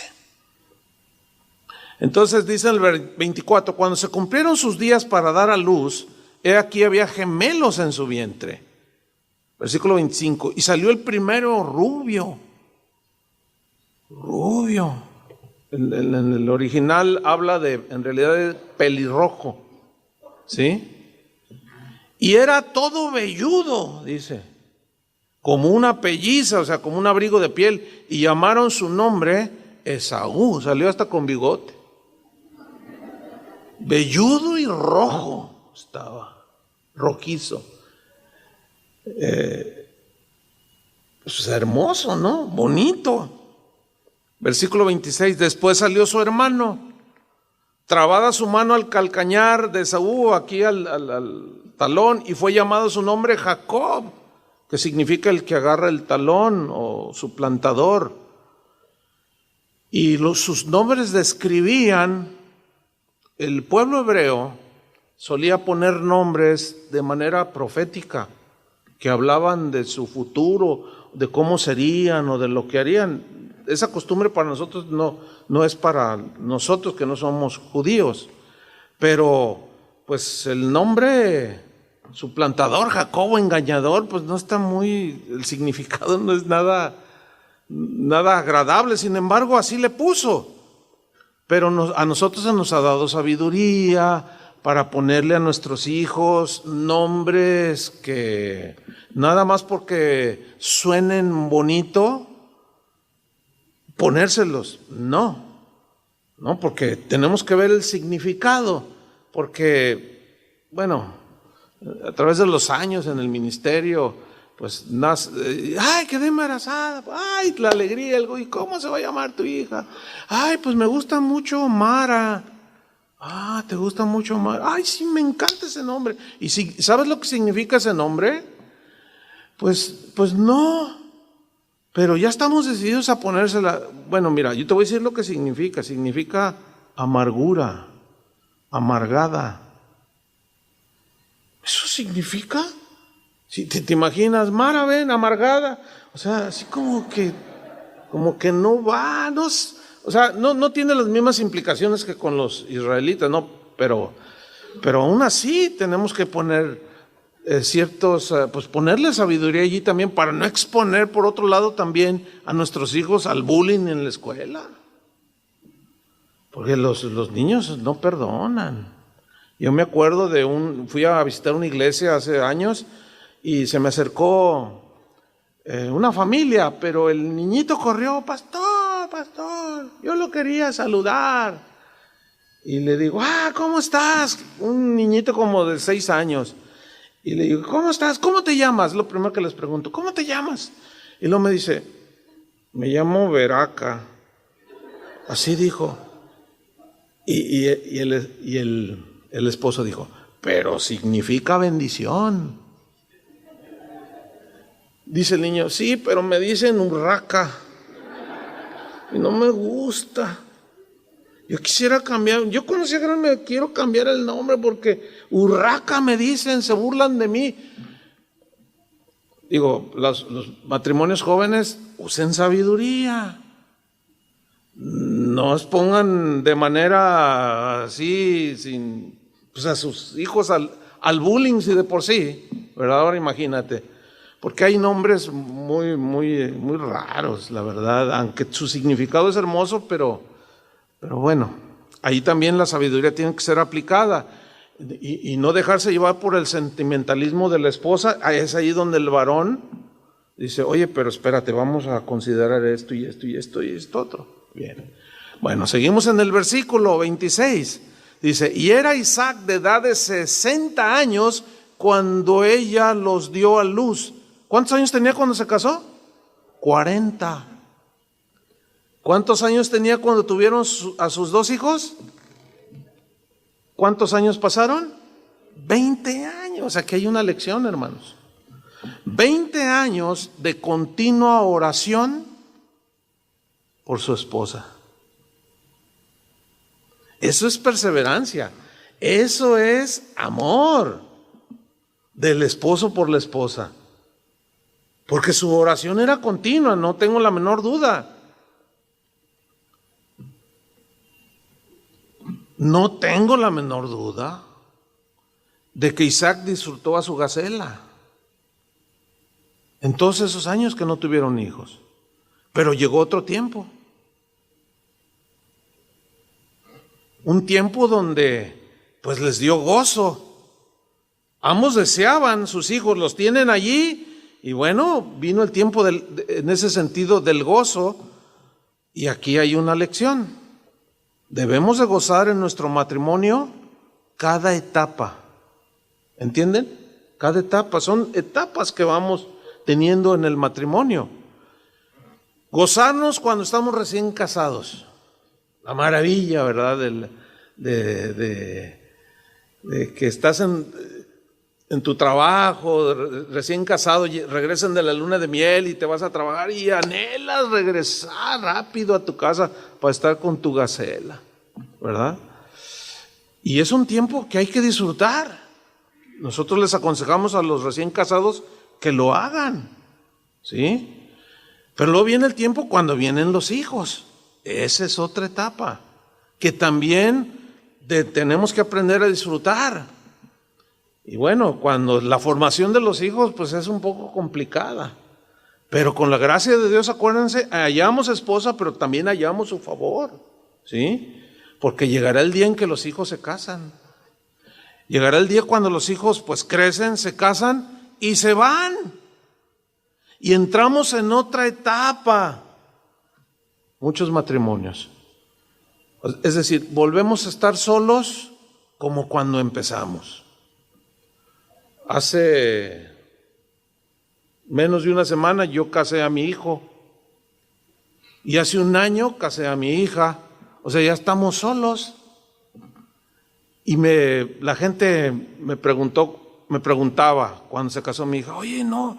Entonces dice el 24, cuando se cumplieron sus días para dar a luz, he aquí había gemelos en su vientre. Versículo 25. Y salió el primero rubio. Rubio. En el original habla en realidad de pelirrojo. ¿Sí? Y era todo velludo, dice. Como una pelliza, o sea, como un abrigo de piel. Y llamaron su nombre Esaú. Salió hasta con bigote. Velludo y rojo estaba. Rojizo. Pues hermoso, ¿no? Bonito. Versículo 26, después salió su hermano, trabada su mano al calcañar de Esaú, aquí al talón, y fue llamado su nombre Jacob, que significa el que agarra el talón o suplantador. Y sus nombres describían, el pueblo hebreo solía poner nombres de manera profética, que hablaban de su futuro, de cómo serían o de lo que harían. Esa costumbre para nosotros no es para nosotros que no somos judíos, pero pues el nombre suplantador, Jacobo, engañador, pues no está el significado no es nada agradable. Sin embargo, así le puso. Pero a nosotros se nos ha dado sabiduría para ponerle a nuestros hijos nombres que nada más porque suenen bonito, ponérselos. No, porque tenemos que ver el significado, porque, bueno, a través de los años en el ministerio, pues ay, quedé embarazada, ay, la alegría, ¿y cómo se va a llamar tu hija? Ay, pues me gusta mucho Mara. Ah, ¿te gusta mucho Mara? Ay, sí, me encanta ese nombre. ¿Y si sabes lo que significa ese nombre? Pues no. Pero ya estamos decididos a ponérsela. Bueno, mira, yo te voy a decir lo que significa. Significa amargura, amargada. ¿Eso significa? Si te imaginas, Mara, ven, amargada. O sea, así como que no va, o sea, no tiene las mismas implicaciones que con los israelitas, no, pero aún así tenemos que poner pues ponerle sabiduría allí también para no exponer por otro lado también a nuestros hijos al bullying en la escuela. Porque los niños no perdonan. Yo me acuerdo fui a visitar una iglesia hace años y se me acercó una familia, pero el niñito corrió, pastor, yo lo quería saludar. Y le digo, ¿cómo estás? Un niñito como de 6 años. Y le digo, ¿cómo estás? ¿Cómo te llamas? Lo primero que les pregunto, ¿cómo te llamas? Y luego me dice, me llamo Veraca. Así dijo. Y el esposo dijo, pero significa bendición. Dice el niño, sí, pero me dicen Urraca. Y no me gusta. Yo quisiera cambiar, yo conocí a me quiero cambiar el nombre porque Urraca me dicen, se burlan de mí. Digo, los matrimonios jóvenes usen sabiduría. No os pongan de manera así, pues a sus hijos al bullying, si de por sí, ¿verdad? Ahora imagínate. Porque hay nombres muy, muy, muy raros, la verdad, aunque su significado es hermoso, pero bueno, ahí también la sabiduría tiene que ser aplicada y no dejarse llevar por el sentimentalismo de la esposa. Es ahí donde el varón dice, oye, pero espérate, vamos a considerar esto y esto y esto y esto otro. Bien, bueno, seguimos en el versículo 26. Dice, y era Isaac de edad de 60 años cuando ella los dio a luz. ¿Cuántos años tenía cuando se casó? 40. ¿Cuántos años tenía cuando tuvieron a sus 2 hijos? ¿Cuántos años pasaron? 20 años. Aquí hay una lección, hermanos. 20 años de continua oración por su esposa. Eso es perseverancia. Eso es amor del esposo por la esposa. Porque su oración era continua, no tengo la menor duda. No tengo la menor duda de que Isaac disfrutó a su gacela. en todos esos años que no tuvieron hijos. Pero llegó otro tiempo. Un tiempo donde pues les dio gozo. Ambos deseaban sus hijos, los tienen allí, y bueno, vino el tiempo en ese sentido del gozo. Y aquí hay una lección. Debemos de gozar en nuestro matrimonio cada etapa. ¿Entienden? Cada etapa, son etapas que vamos teniendo en el matrimonio. Gozarnos cuando estamos recién casados. La maravilla, ¿verdad? De que estás en tu trabajo, recién casado, regresan de la luna de miel y te vas a trabajar y anhelas regresar rápido a tu casa para estar con tu gacela, ¿verdad? Y es un tiempo que hay que disfrutar. Nosotros les aconsejamos a los recién casados que lo hagan, ¿sí? Pero luego viene el tiempo cuando vienen los hijos. Esa es otra etapa que también tenemos que aprender a disfrutar. Y bueno, cuando la formación de los hijos pues es un poco complicada, pero con la gracia de Dios, acuérdense, hallamos esposa, pero también hallamos su favor, ¿sí? Porque llegará el día en que los hijos se casan. Llegará el día cuando los hijos pues crecen, se casan y se van. Y entramos en otra etapa. Muchos matrimonios. Es decir, volvemos a estar solos como cuando empezamos. Hace menos de una semana yo casé a mi hijo. Y hace un año casé a mi hija. O sea, ya estamos solos. Y la gente me preguntaba cuando se casó mi hija, oye, no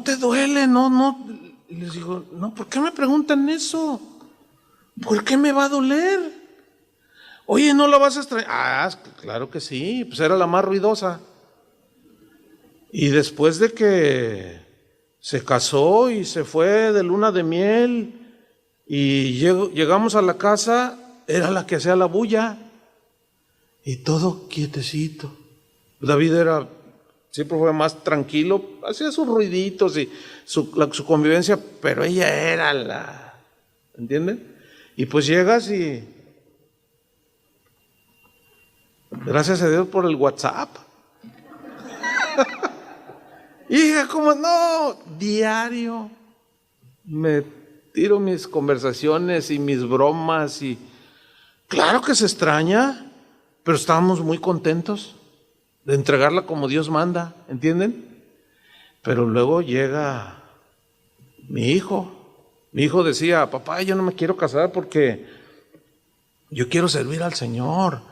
te duele, no. Y les digo, no, ¿por qué me preguntan eso? ¿Por qué me va a doler? Oye, ¿no la vas a extrañar? Ah, claro que sí, pues era la más ruidosa. Y después de que se casó y se fue de luna de miel y llegamos a la casa, era la que hacía la bulla y todo quietecito. David siempre fue más tranquilo, hacía sus ruiditos y su convivencia, pero ella era ¿entienden? Y pues llegas y gracias a Dios por el WhatsApp. Hija, ¿cómo no? Diario me tiro mis conversaciones y mis bromas y claro que se extraña, pero estábamos muy contentos de entregarla como Dios manda, ¿entienden? Pero luego llega mi hijo. Mi hijo decía, papá, yo no me quiero casar porque yo quiero servir al Señor.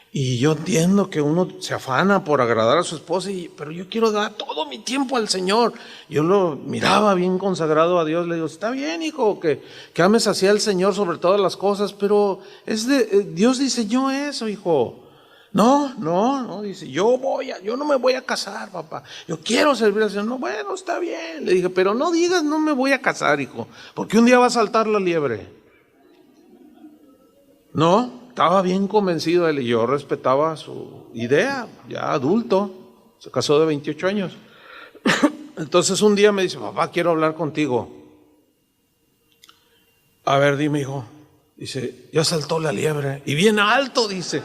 Y yo entiendo que uno se afana por agradar a su esposa, pero yo quiero dar todo mi tiempo al Señor. Yo lo miraba bien consagrado a Dios, le digo, está bien, hijo, que ames así al Señor sobre todas las cosas, pero Dios diseñó eso, hijo. No, dice, yo no me voy a casar, papá. Yo quiero servir al Señor. No, bueno, está bien. Le dije, pero no digas, no me voy a casar, hijo, porque un día va a saltar la liebre. No, estaba bien convencido de él y yo respetaba su idea, ya adulto, se casó de 28 años. Entonces un día me dice, papá, quiero hablar contigo. A ver, dime, hijo. Dice, ya saltó la liebre y bien alto, dice.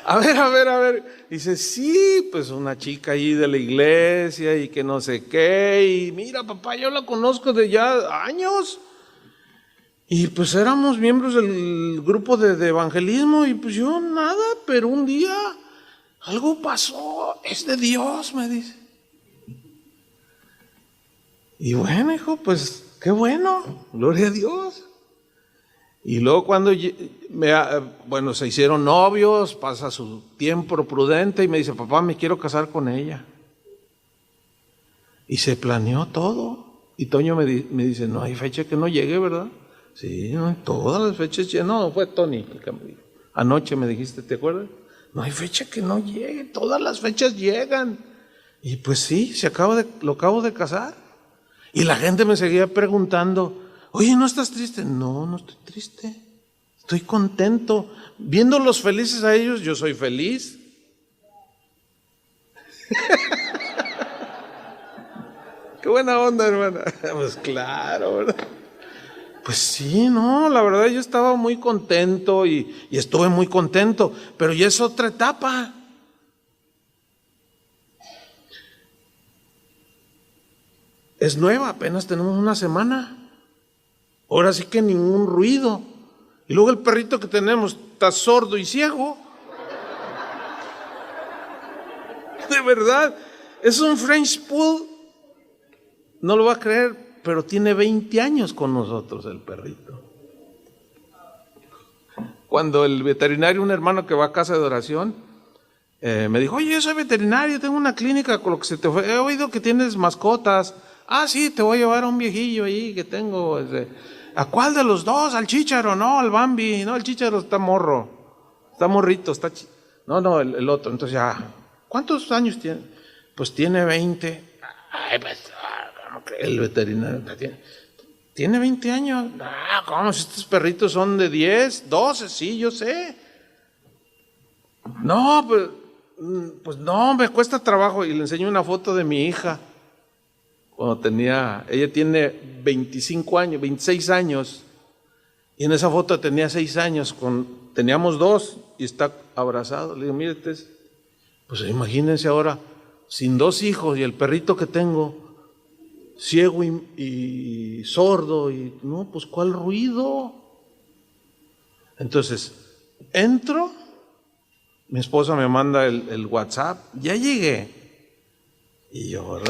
A ver. Dice, sí, pues una chica ahí de la iglesia y que no sé qué. Y mira, papá, yo la conozco de ya años. Y pues éramos miembros del grupo de evangelismo y pues yo nada, pero un día algo pasó, es de Dios, me dice. Y bueno, hijo, pues qué bueno, gloria a Dios. Y luego cuando se hicieron novios, pasa su tiempo prudente y me dice, papá, me quiero casar con ella. Y se planeó todo. Y Toño me dice, no hay fecha que no llegue, ¿verdad? Sí, no, todas las fechas llegan. No, fue Tony el que me dijo. Anoche me dijiste, ¿te acuerdas? No hay fecha que no llegue, todas las fechas llegan. Y pues sí, lo acabo de casar. Y la gente me seguía preguntando, oye, ¿no estás triste? No estoy triste, estoy contento. Viéndolos felices a ellos, yo soy feliz. Qué buena onda, hermana. Pues claro, ¿verdad? Pues sí, no, la verdad yo estaba muy contento y estuve muy contento, pero ya es otra etapa. Es nueva, apenas tenemos una semana. Ahora sí que ningún ruido. Y luego el perrito que tenemos está sordo y ciego. De verdad, es un French Poodle. No lo va a creer, pero tiene 20 años con nosotros el perrito. Cuando el veterinario, un hermano que va a casa de oración, me dijo, oye, yo soy veterinario, tengo una clínica con lo que se te fue. He oído que tienes mascotas. Ah, sí, te voy a llevar a un viejillo ahí que tengo. ¿A cuál de los dos? ¿Al Chícharo? No, al Bambi. No, el Chícharo está morro. Está morrito, No, el otro. Entonces ya, ¿cuántos años tiene? Pues tiene 20. Ay, pues, el veterinario tiene 20 años. Ah, ¿cómo? Si estos perritos son de 10, 12, sí, yo sé. No, pues no, me cuesta trabajo. Y le enseño una foto de mi hija. Cuando ella tiene 25 años, 26 años. Y en esa foto tenía 6 años, teníamos 2 y está abrazado. Le digo, mire, pues imagínense ahora, sin 2 hijos y el perrito que tengo, ciego y sordo, y no, pues ¿cuál ruido? Entonces, entro, mi esposa me manda el WhatsApp, ya llegué. Y yo,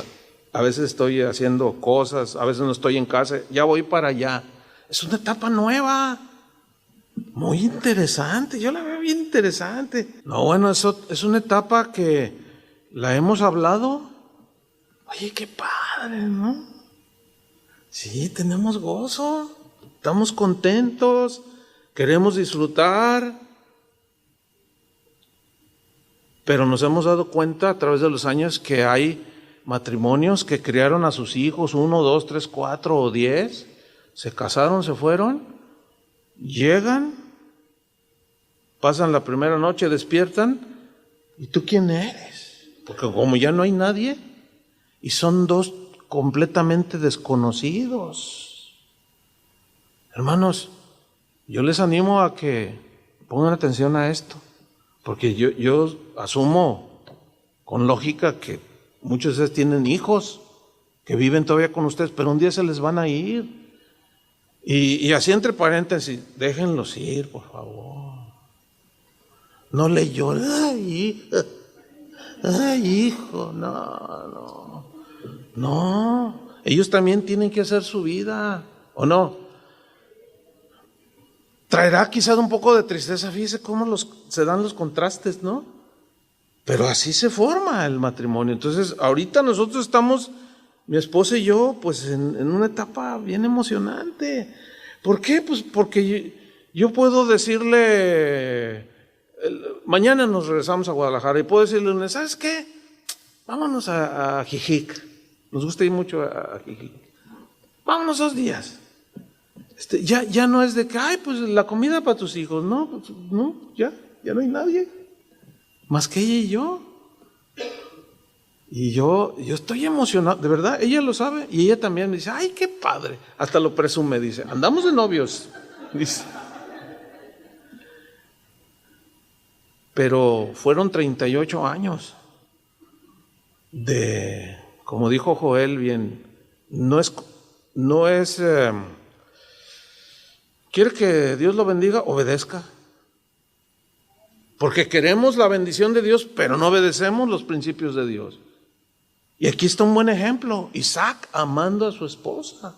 a veces estoy haciendo cosas, a veces no estoy en casa, ya voy para allá. Es una etapa nueva, muy interesante, yo la veo bien interesante. No, bueno, eso es una etapa que la hemos hablado. Oye, qué padre, ¿no? Sí, tenemos gozo, estamos contentos, queremos disfrutar, pero nos hemos dado cuenta a través de los años que hay matrimonios que criaron a sus hijos 1, 2, 3, 4 o 10, se casaron, se fueron, llegan, pasan la primera noche, despiertan, ¿y tú quién eres? Porque como ya no hay nadie, y son 2 completamente desconocidos. Hermanos, yo les animo a que pongan atención a esto, porque yo asumo con lógica que muchos de ustedes tienen hijos que viven todavía con ustedes, pero un día se les van a ir. Y así entre paréntesis, déjenlos ir, por favor. No le lloren, ay, hijo, no. Ellos también tienen que hacer su vida, ¿o no? Traerá quizás un poco de tristeza, fíjese cómo se dan los contrastes, ¿no? Pero así se forma el matrimonio. Entonces, ahorita nosotros estamos, mi esposa y yo, pues en una etapa bien emocionante. ¿Por qué? Pues porque yo puedo decirle, mañana nos regresamos a Guadalajara, y puedo decirle, ¿sabes qué? Vámonos a Jijic. Nos gusta ir mucho a Jijic. Vámonos 2 días. Ya no es de que, ay, pues la comida para tus hijos. No, pues, no, ya no hay nadie. Más que ella y yo. Y yo estoy emocionado, de verdad, ella lo sabe, y ella también me dice, ay, qué padre, hasta lo presume, dice, andamos de novios, dice. Pero fueron 38 años de, como dijo Joel bien, no es, quiere que Dios lo bendiga, obedezca. Porque queremos la bendición de Dios, pero no obedecemos los principios de Dios. Y aquí está un buen ejemplo, Isaac amando a su esposa.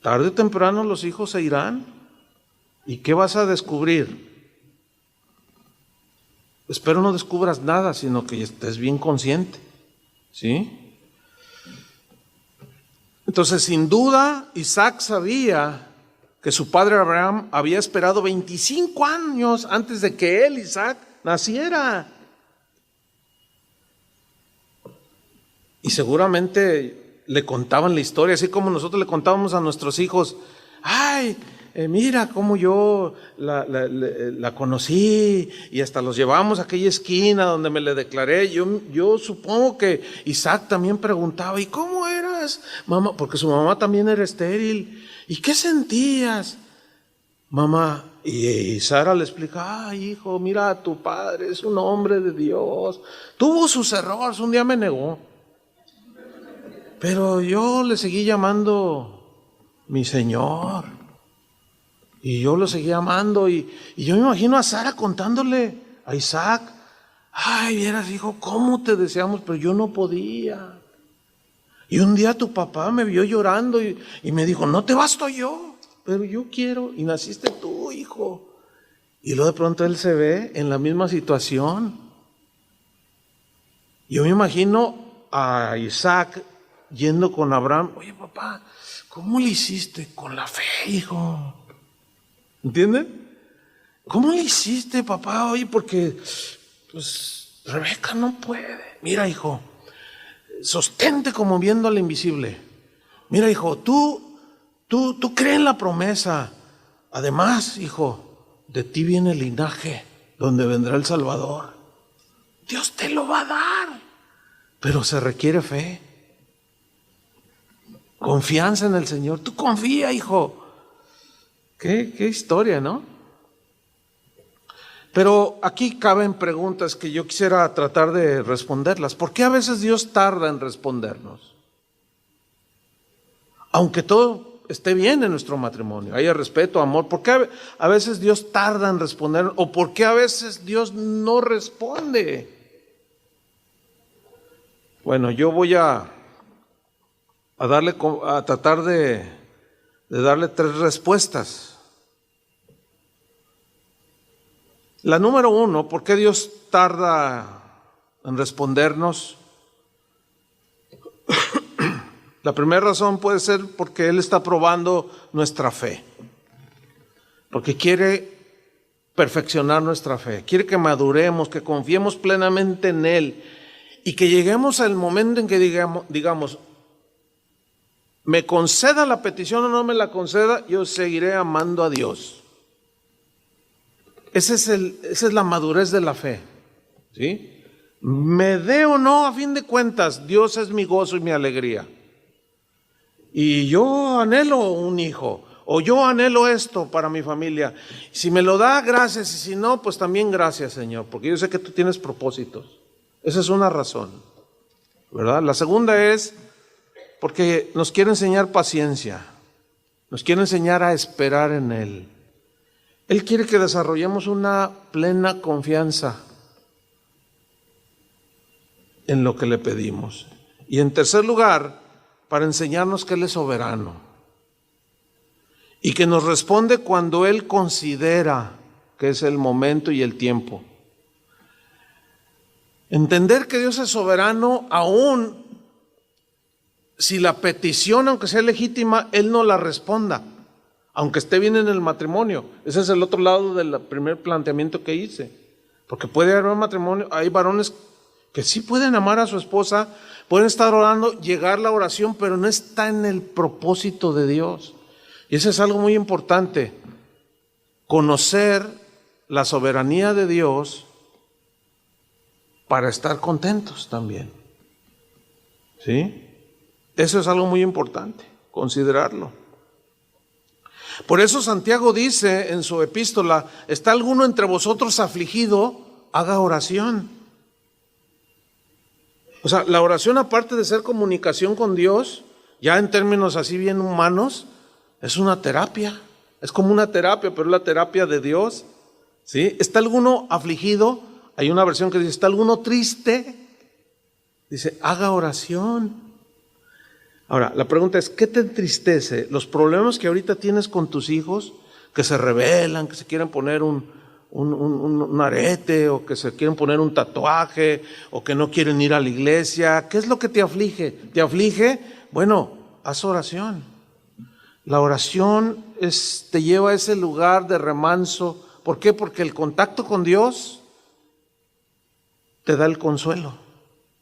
Tarde o temprano los hijos se irán. ¿Y qué vas a descubrir? Espero no descubras nada, sino que estés bien consciente. ¿Sí? Entonces, sin duda, Isaac sabía que su padre Abraham había esperado 25 años antes de que él, Isaac, naciera. Y seguramente le contaban la historia, así como nosotros le contábamos a nuestros hijos, ay, mira cómo yo la conocí y hasta los llevamos a aquella esquina donde me le declaré. Yo supongo que Isaac también preguntaba, ¿y cómo eras, mamá? Porque su mamá también era estéril. ¿Y qué sentías, mamá? Y Sara le explica, ay, hijo, mira, tu padre es un hombre de Dios. Tuvo sus errores, un día me negó. Pero yo le seguí llamando mi Señor. Y yo lo seguí amando. Y yo me imagino a Sara contándole a Isaac, ay, vieras, hijo, cómo te deseamos, pero yo no podía. Y un día tu papá me vio llorando y me dijo, no te basto yo, pero yo quiero. Y naciste tú, hijo. Y luego de pronto él se ve en la misma situación. Yo me imagino a Isaac yendo con Abraham, oye papá, ¿cómo le hiciste? Con la fe, hijo. ¿Entienden? ¿Cómo le hiciste, papá? Oye, porque pues Rebeca no puede. Mira, hijo, sostente como viendo al invisible. Mira, hijo, tú crees en la promesa. Además, hijo, de ti viene el linaje donde vendrá el Salvador. Dios te lo va a dar, pero se requiere fe. Confianza en el Señor. Tú confía, hijo. Qué historia, ¿no? Pero aquí caben preguntas que yo quisiera tratar de responderlas. ¿Por qué a veces Dios tarda en respondernos? Aunque todo esté bien en nuestro matrimonio, haya respeto, amor, ¿por qué a veces Dios tarda en responder? ¿O por qué a veces Dios no responde? Bueno, yo voy a tratar de darle 3 respuestas. La número 1, ¿por qué Dios tarda en respondernos? La primera razón puede ser porque Él está probando nuestra fe, porque quiere perfeccionar nuestra fe, quiere que maduremos, que confiemos plenamente en Él y que lleguemos al momento en que digamos, me conceda la petición o no me la conceda, yo seguiré amando a Dios. Esa es la madurez de la fe, ¿sí? Me dé o no, a fin de cuentas, Dios es mi gozo y mi alegría. Y yo anhelo un hijo, o yo anhelo esto para mi familia. Si me lo da, gracias, y si no, pues también gracias, Señor, porque yo sé que tú tienes propósitos. Esa es una razón, ¿verdad? La segunda es porque nos quiere enseñar paciencia, nos quiere enseñar a esperar en Él. Él quiere que desarrollemos una plena confianza en lo que le pedimos. Y en tercer lugar, para enseñarnos que Él es soberano y que nos responde cuando Él considera que es el momento y el tiempo. Entender que Dios es soberano aún si la petición, aunque sea legítima, Él no la responda, aunque esté bien en el matrimonio. Ese es el otro lado del primer planteamiento que hice. Porque puede haber un matrimonio, hay varones que sí pueden amar a su esposa, pueden estar orando, llegar la oración, pero no está en el propósito de Dios. Y eso es algo muy importante. Conocer la soberanía de Dios para estar contentos también. ¿Sí? Eso es algo muy importante, considerarlo. Por eso Santiago dice en su epístola, ¿está alguno entre vosotros afligido? Haga oración. O sea, la oración, aparte de ser comunicación con Dios, ya en términos así bien humanos, es una terapia. Es como una terapia, pero es la terapia de Dios. ¿Sí? ¿Está alguno afligido? Hay una versión que dice, ¿está alguno triste? Dice, haga oración. Ahora, la pregunta es, ¿qué te entristece? ¿Los problemas que ahorita tienes con tus hijos, que se rebelan, que se quieren poner un arete, o que se quieren poner un tatuaje, o que no quieren ir a la iglesia? ¿Qué es lo que te aflige? ¿Te aflige? Bueno, haz oración. La oración te lleva a ese lugar de remanso. ¿Por qué? Porque el contacto con Dios te da el consuelo,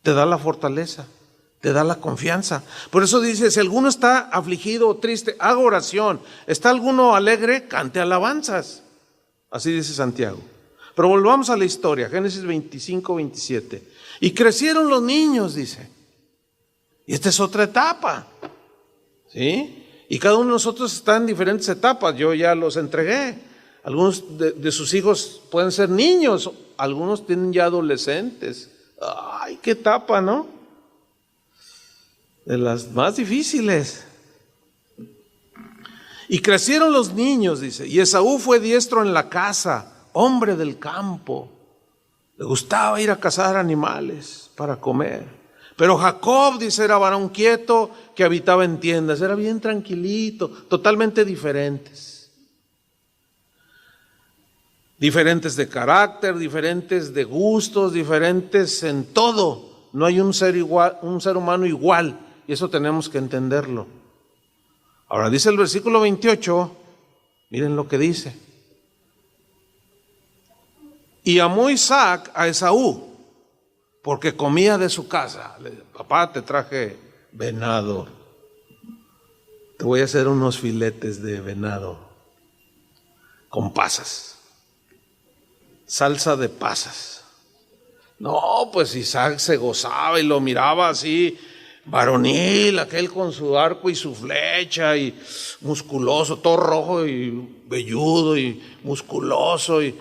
te da la fortaleza, te da la confianza. Por eso dice, si alguno está afligido o triste, haga oración. ¿Está alguno alegre? Cante alabanzas. Así dice Santiago. Pero volvamos a la historia, Génesis 25, 27. Y crecieron los niños, dice. Y esta es otra etapa, ¿sí? Y cada uno de nosotros está en diferentes etapas. Yo ya los entregué. Algunos de sus hijos pueden ser niños, algunos tienen ya adolescentes. ¡Ay, qué etapa!, ¿no? De las más difíciles. Y crecieron los niños, dice. Y Esaú fue diestro en la caza, hombre del campo. Le gustaba ir a cazar animales para comer. Pero Jacob, dice, era varón quieto que habitaba en tiendas. Era bien tranquilito, totalmente diferentes. Diferentes de carácter, diferentes de gustos, diferentes en todo. No hay un ser humano igual, y eso tenemos que entenderlo. Ahora dice el versículo 28, miren lo que dice. Y amó Isaac a Esaú, porque comía de su casa. Le dijo, papá, te traje venado. Te voy a hacer unos filetes de venado con pasas. Salsa de pasas. No, pues Isaac se gozaba y lo miraba así, varonil, aquel con su arco y su flecha y musculoso, todo rojo y velludo y musculoso y...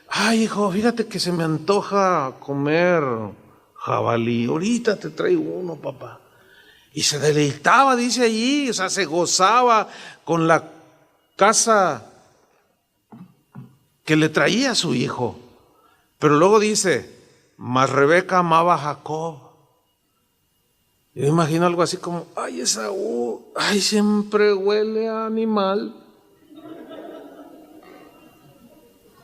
Ay, hijo, fíjate que se me antoja comer jabalí. Ahorita te traigo uno, papá. Y se deleitaba, dice allí, o sea, se gozaba con la casa que le traía a su hijo. Pero luego dice, mas Rebeca amaba a Jacob. Yo me imagino algo así como, ay, Esaú, ay, siempre huele a animal.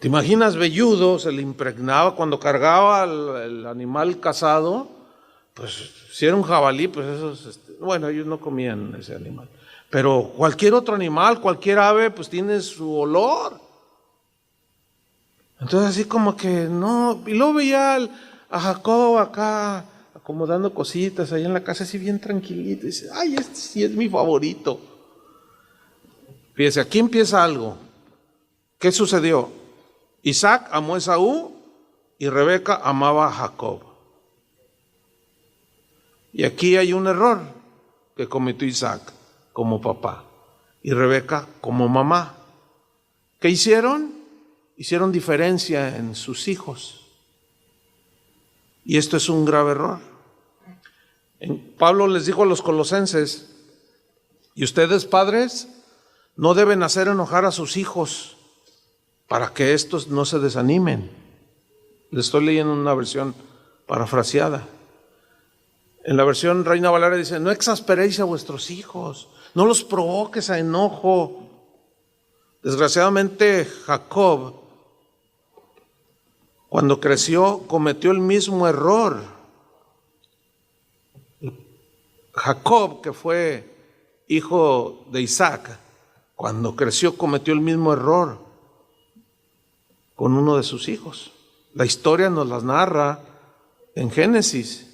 ¿Te imaginas velludo? Se le impregnaba cuando cargaba el animal cazado. Pues si era un jabalí, pues esos, bueno, ellos no comían ese animal. Pero cualquier otro animal, cualquier ave, pues tiene su olor. Entonces así como que no, y luego veía a Jacob acá acomodando cositas ahí en la casa, así bien tranquilito. Y dice, ay, este sí es mi favorito. Fíjese, aquí empieza algo. ¿Qué sucedió? Isaac amó a Esaú y Rebeca amaba a Jacob. Y aquí hay un error que cometió Isaac como papá y Rebeca como mamá. ¿Qué hicieron? Hicieron diferencia en sus hijos. Y esto es un grave error. Pablo les dijo a los colosenses, y ustedes, padres, no deben hacer enojar a sus hijos para que estos no se desanimen. Les estoy leyendo una versión parafraseada. En la versión Reina Valera dice, no exasperéis a vuestros hijos, no los provoques a enojo. Desgraciadamente Jacob, cuando creció, cometió el mismo error. Jacob, que fue hijo de Isaac, cuando creció cometió el mismo error con uno de sus hijos. La historia nos las narra en Génesis.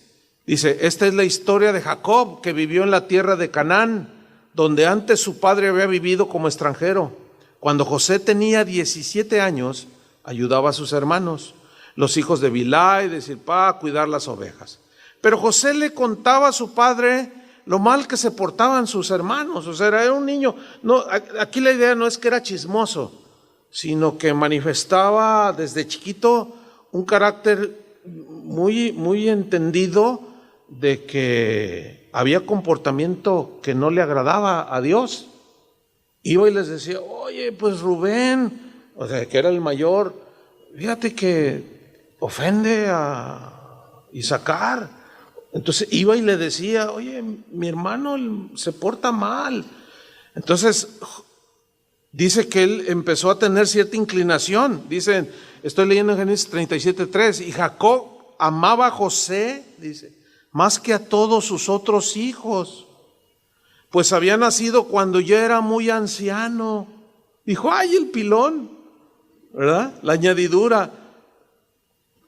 Dice, esta es la historia de Jacob, que vivió en la tierra de Canaán, donde antes su padre había vivido como extranjero. Cuando José tenía 17 años, ayudaba a sus hermanos, los hijos de Bilhá y de Zilpá, a cuidar las ovejas. Pero José le contaba a su padre lo mal que se portaban sus hermanos. O sea, era un niño. No, aquí la idea no es que era chismoso, sino que manifestaba desde chiquito un carácter muy entendido de que había comportamiento que no le agradaba a Dios. Iba y les decía, oye, pues Rubén, o sea, que era el mayor, fíjate que ofende a Isaacar. Entonces iba y le decía, oye, mi hermano se porta mal. Entonces dice que él empezó a tener cierta inclinación. Dicen, estoy leyendo en Génesis 37:3, y Jacob amaba a José, dice, más que a todos sus otros hijos, pues había nacido cuando ya era muy anciano. Dijo, ay, el pilón, ¿verdad? La añadidura.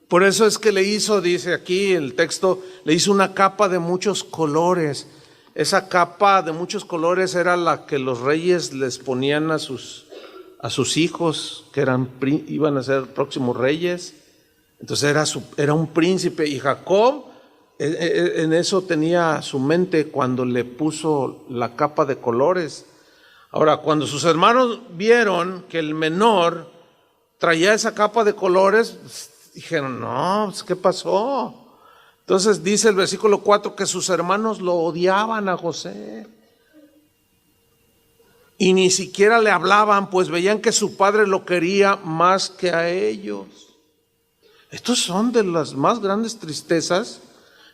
Por eso es que le hizo, dice aquí el texto, le hizo una capa de muchos colores. Esa capa de muchos colores era la que los reyes les ponían a sus hijos, que iban a ser próximos reyes. Entonces era un príncipe, y Jacob en eso tenía su mente cuando le puso la capa de colores. Ahora, cuando sus hermanos vieron que el menor traía esa capa de colores, dijeron, no, ¿qué pasó? Entonces dice el versículo 4 que sus hermanos lo odiaban a José y ni siquiera le hablaban, pues veían que su padre lo quería más que a ellos. Estos son de las más grandes tristezas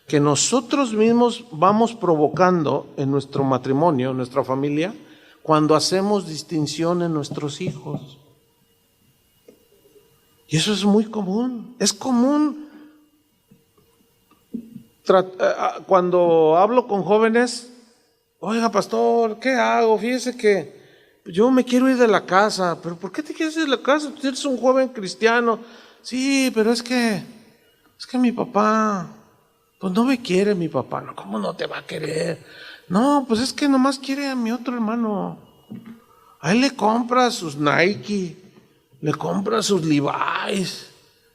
que nosotros mismos vamos provocando en nuestro matrimonio, en nuestra familia, cuando hacemos distinción en nuestros hijos. Y eso es muy común. Es común. Cuando hablo con jóvenes, oiga, pastor, ¿qué hago? Fíjese que yo me quiero ir de la casa. ¿Pero por qué te quieres ir de la casa? Tú eres un joven cristiano. Sí, pero es que mi papá, pues no me quiere mi papá. No, ¿cómo no te va a querer? No, pues es que nomás quiere a mi otro hermano. A él le compra sus Nike, le compra sus Levi's,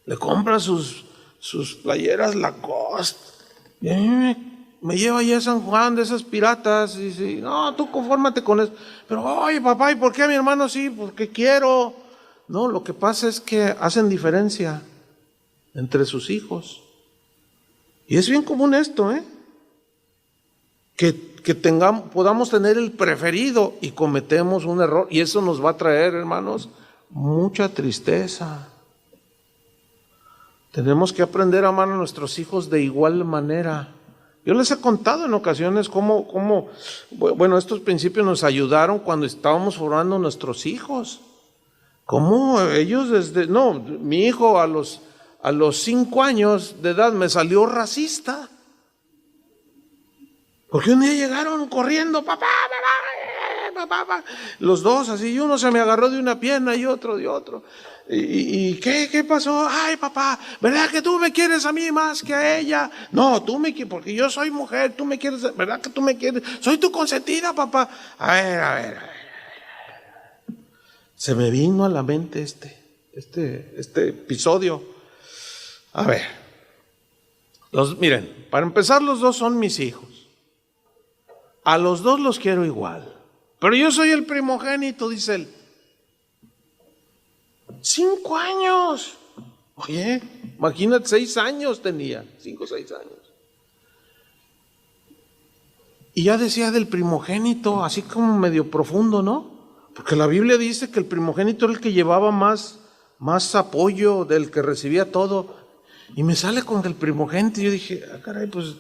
le compra sus playeras Lacoste. Y a mí me lleva allá a San Juan de esas piratas y dice, no, tú confórmate con eso. Pero, oye, papá, ¿y por qué a mi hermano sí? Porque quiero. No, lo que pasa es que hacen diferencia entre sus hijos. Y es bien común esto, que podamos tener el preferido y cometemos un error. Y eso nos va a traer, hermanos, mucha tristeza. Tenemos que aprender a amar a nuestros hijos de igual manera. Yo les he contado en ocasiones cómo estos principios nos ayudaron cuando estábamos formando nuestros hijos. Cómo ellos mi hijo a los 5 años de edad me salió racista. Porque un día llegaron corriendo, papá, los dos así, y uno se me agarró de una pierna y otro de otro. ¿Y qué pasó? Ay, papá, ¿verdad que tú me quieres a mí más que a ella? No, tú me quieres, porque yo soy mujer, tú me quieres, ¿verdad que tú me quieres? Soy tu consentida, papá. A ver. Se me vino a la mente este episodio. A ver, miren, para empezar, los dos son mis hijos. A los dos los quiero igual. Pero yo soy el primogénito, dice él. 5 años. Oye, imagínate, 6 años tenía, 5 o 6 años. Y ya decía del primogénito, así como medio profundo, ¿no? Porque la Biblia dice que el primogénito era el que llevaba más apoyo, del que recibía todo. Y me sale con el primogénito y yo dije, caray, pues,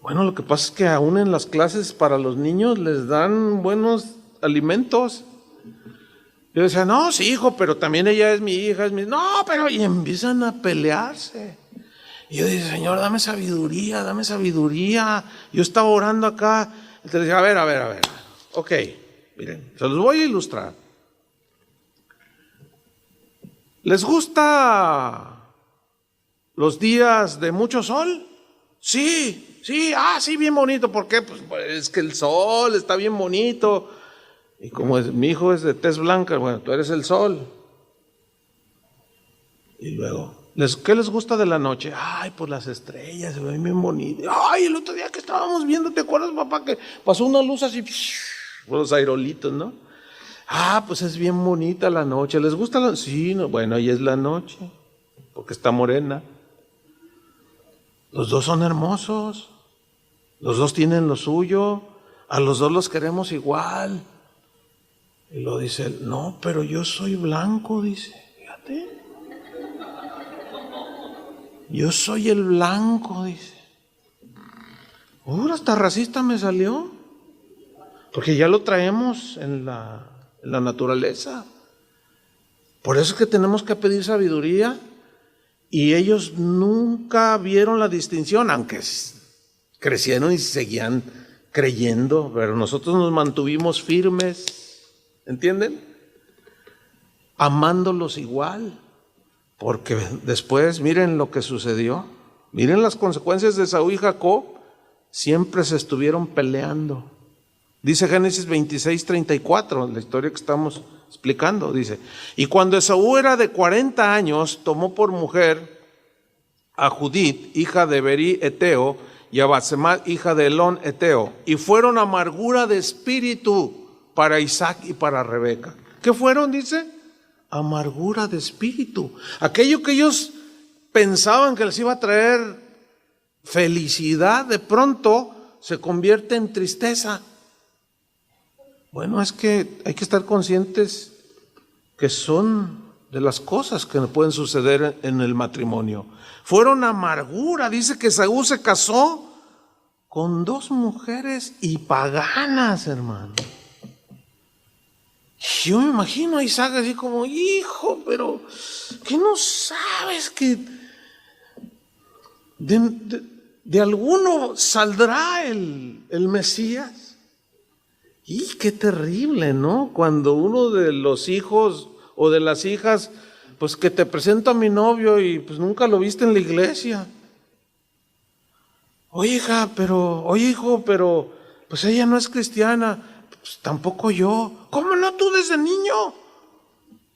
bueno, lo que pasa es que aún en las clases para los niños les dan buenos alimentos. Yo decía, no, sí, hijo, pero también ella es mi hija, no, pero, y empiezan a pelearse. Y yo dije, Señor, dame sabiduría. Yo estaba orando acá, entonces dije, a ver, ok, miren, se los voy a ilustrar. ¿Les gusta los días de mucho sol? Sí, bien bonito. ¿Por qué? Pues es que el sol está bien bonito. Y como mi hijo es de tez blanca, bueno, tú eres el sol. Y luego, ¿qué les gusta de la noche? Ay, pues las estrellas, se ven bien bonitas. Ay, el otro día que estábamos viendo, ¿te acuerdas, papá? Que pasó una luz así, los aerolitos, ¿no? Pues es bien bonita la noche. ¿Les gusta la noche? Sí, no, bueno, ahí es la noche, porque está morena. Los dos son hermosos, los dos tienen lo suyo, a los dos los queremos igual. Y lo dice él, no, pero yo soy blanco, dice, fíjate. Yo soy el blanco, dice. Hasta racista me salió, porque ya lo traemos en la naturaleza. Por eso es que tenemos que pedir sabiduría. Y ellos nunca vieron la distinción, aunque crecieron y seguían creyendo, pero nosotros nos mantuvimos firmes, ¿entienden? Amándolos igual. Porque después miren lo que sucedió. Miren las consecuencias de Esaú y Jacob. Siempre se estuvieron peleando. Dice Génesis 26:34, la historia que estamos explicando, dice: y cuando Esaú era de 40 años, tomó por mujer a Judit, hija de Berí Eteo, y a Basemat, hija de Elón Eteo, y fueron amargura de espíritu para Isaac y para Rebeca. ¿Qué fueron? Dice, amargura de espíritu. Aquello que ellos pensaban que les iba a traer felicidad, de pronto se convierte en tristeza. Bueno, es que hay que estar conscientes que son de las cosas que pueden suceder en el matrimonio. Fueron amargura. Dice que Esaú se casó con 2 mujeres y paganas, hermano. Yo me imagino a Isaac así como, hijo, pero ¿qué no sabes que de alguno saldrá el Mesías? Y qué terrible, ¿no? Cuando uno de los hijos o de las hijas, pues que te presento a mi novio y pues nunca lo viste en la iglesia. Oye, hija, oye, hijo, pero pues ella no es cristiana. Pues tampoco yo. ¿Cómo no? Tú desde niño.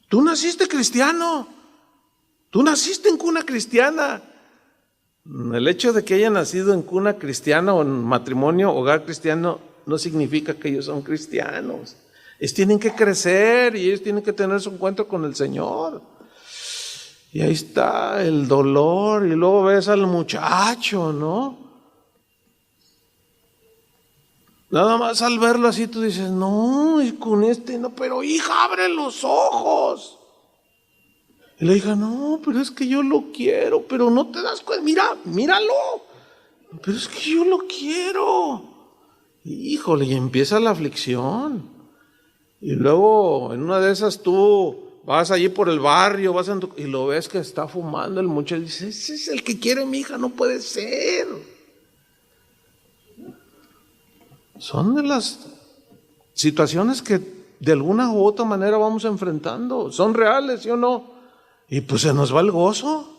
Tú naciste cristiano. Tú naciste en cuna cristiana. El hecho de que haya nacido en cuna cristiana o en matrimonio, hogar cristiano, no significa que ellos son cristianos. Ellos tienen que crecer y ellos tienen que tener su encuentro con el Señor. Y ahí está el dolor, y luego ves al muchacho, ¿no? Nada más al verlo así tú dices, no, y con este no, pero hija, abre los ojos. Y la hija, no, pero es que yo lo quiero, pero no te das cuenta, míralo, pero es que yo lo quiero. Híjole, y empieza la aflicción. Y luego en una de esas tú vas allí por el barrio, y lo ves que está fumando el muchacho, y dices, ese es el que quiere mi hija, no puede ser. Son de las situaciones que de alguna u otra manera vamos enfrentando. Son reales, ¿sí o no? Y pues se nos va el gozo.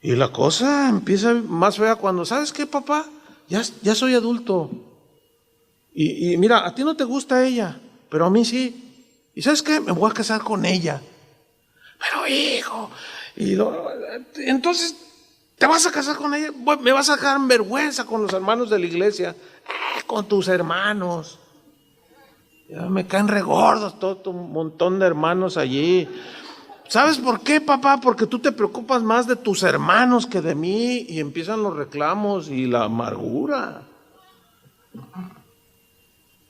Y la cosa empieza más fea cuando, ¿sabes qué, papá? Ya soy adulto. Y mira, a ti no te gusta ella, pero a mí sí. ¿Y sabes qué? Me voy a casar con ella. Pero hijo, entonces, ¿te vas a casar con ella? Me vas a dejar en vergüenza con los hermanos de la iglesia. Con tus hermanos. Ya me caen regordos todo un montón de hermanos allí. ¿Sabes por qué, papá? Porque tú te preocupas más de tus hermanos que de mí, y empiezan los reclamos y la amargura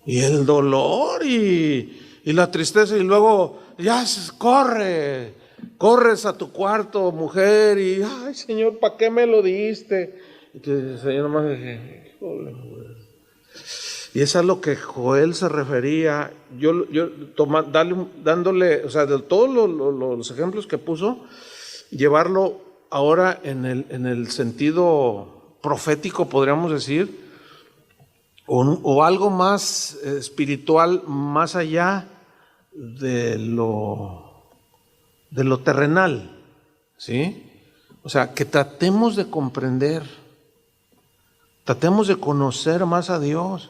y el dolor y la tristeza, y luego ya corres a tu cuarto, mujer, y ay, Señor, ¿para qué me lo diste? Y el Señor nomás dice, híjole, mujer. Y es a lo que Joel se refería, dándole, o sea, de todos los ejemplos que puso, llevarlo ahora en el sentido profético, podríamos decir, o algo más espiritual, más allá de lo terrenal, ¿sí? O sea, que tratemos de comprender, tratemos de conocer más a Dios,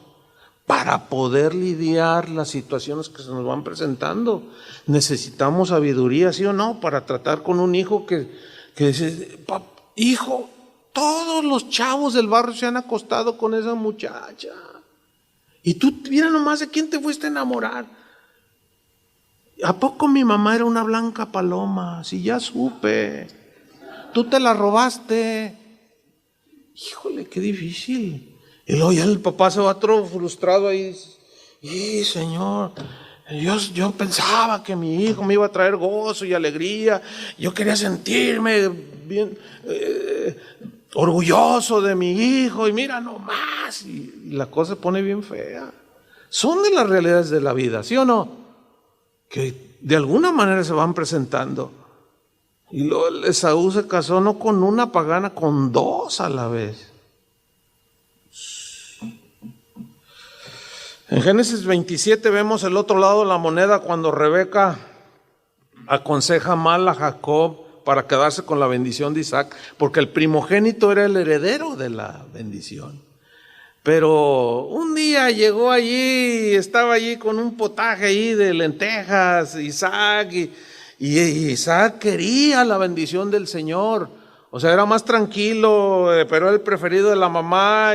para poder lidiar las situaciones que se nos van presentando. Necesitamos sabiduría, ¿sí o no? Para tratar con un hijo que dice, hijo, todos los chavos del barrio se han acostado con esa muchacha. Y tú, mira nomás de quién te fuiste a enamorar. ¿A poco mi mamá era una blanca paloma? Si ya supe. Tú te la robaste. Híjole, qué difícil. Y luego ya el papá se va todo frustrado ahí. Y Señor, yo pensaba que mi hijo me iba a traer gozo y alegría. Yo quería sentirme bien orgulloso de mi hijo. Y mira nomás. Y la cosa se pone bien fea. Son de las realidades de la vida, ¿sí o no? Que de alguna manera se van presentando. Y luego Esaú se casó no con una pagana, con 2 a la vez. En Génesis 27 vemos el otro lado de la moneda cuando Rebeca aconseja mal a Jacob para quedarse con la bendición de Isaac, porque el primogénito era el heredero de la bendición. Pero un día llegó allí, estaba allí con un potaje ahí de lentejas, Isaac, y Isaac quería la bendición del Señor. O sea, era más tranquilo, pero era el preferido de la mamá,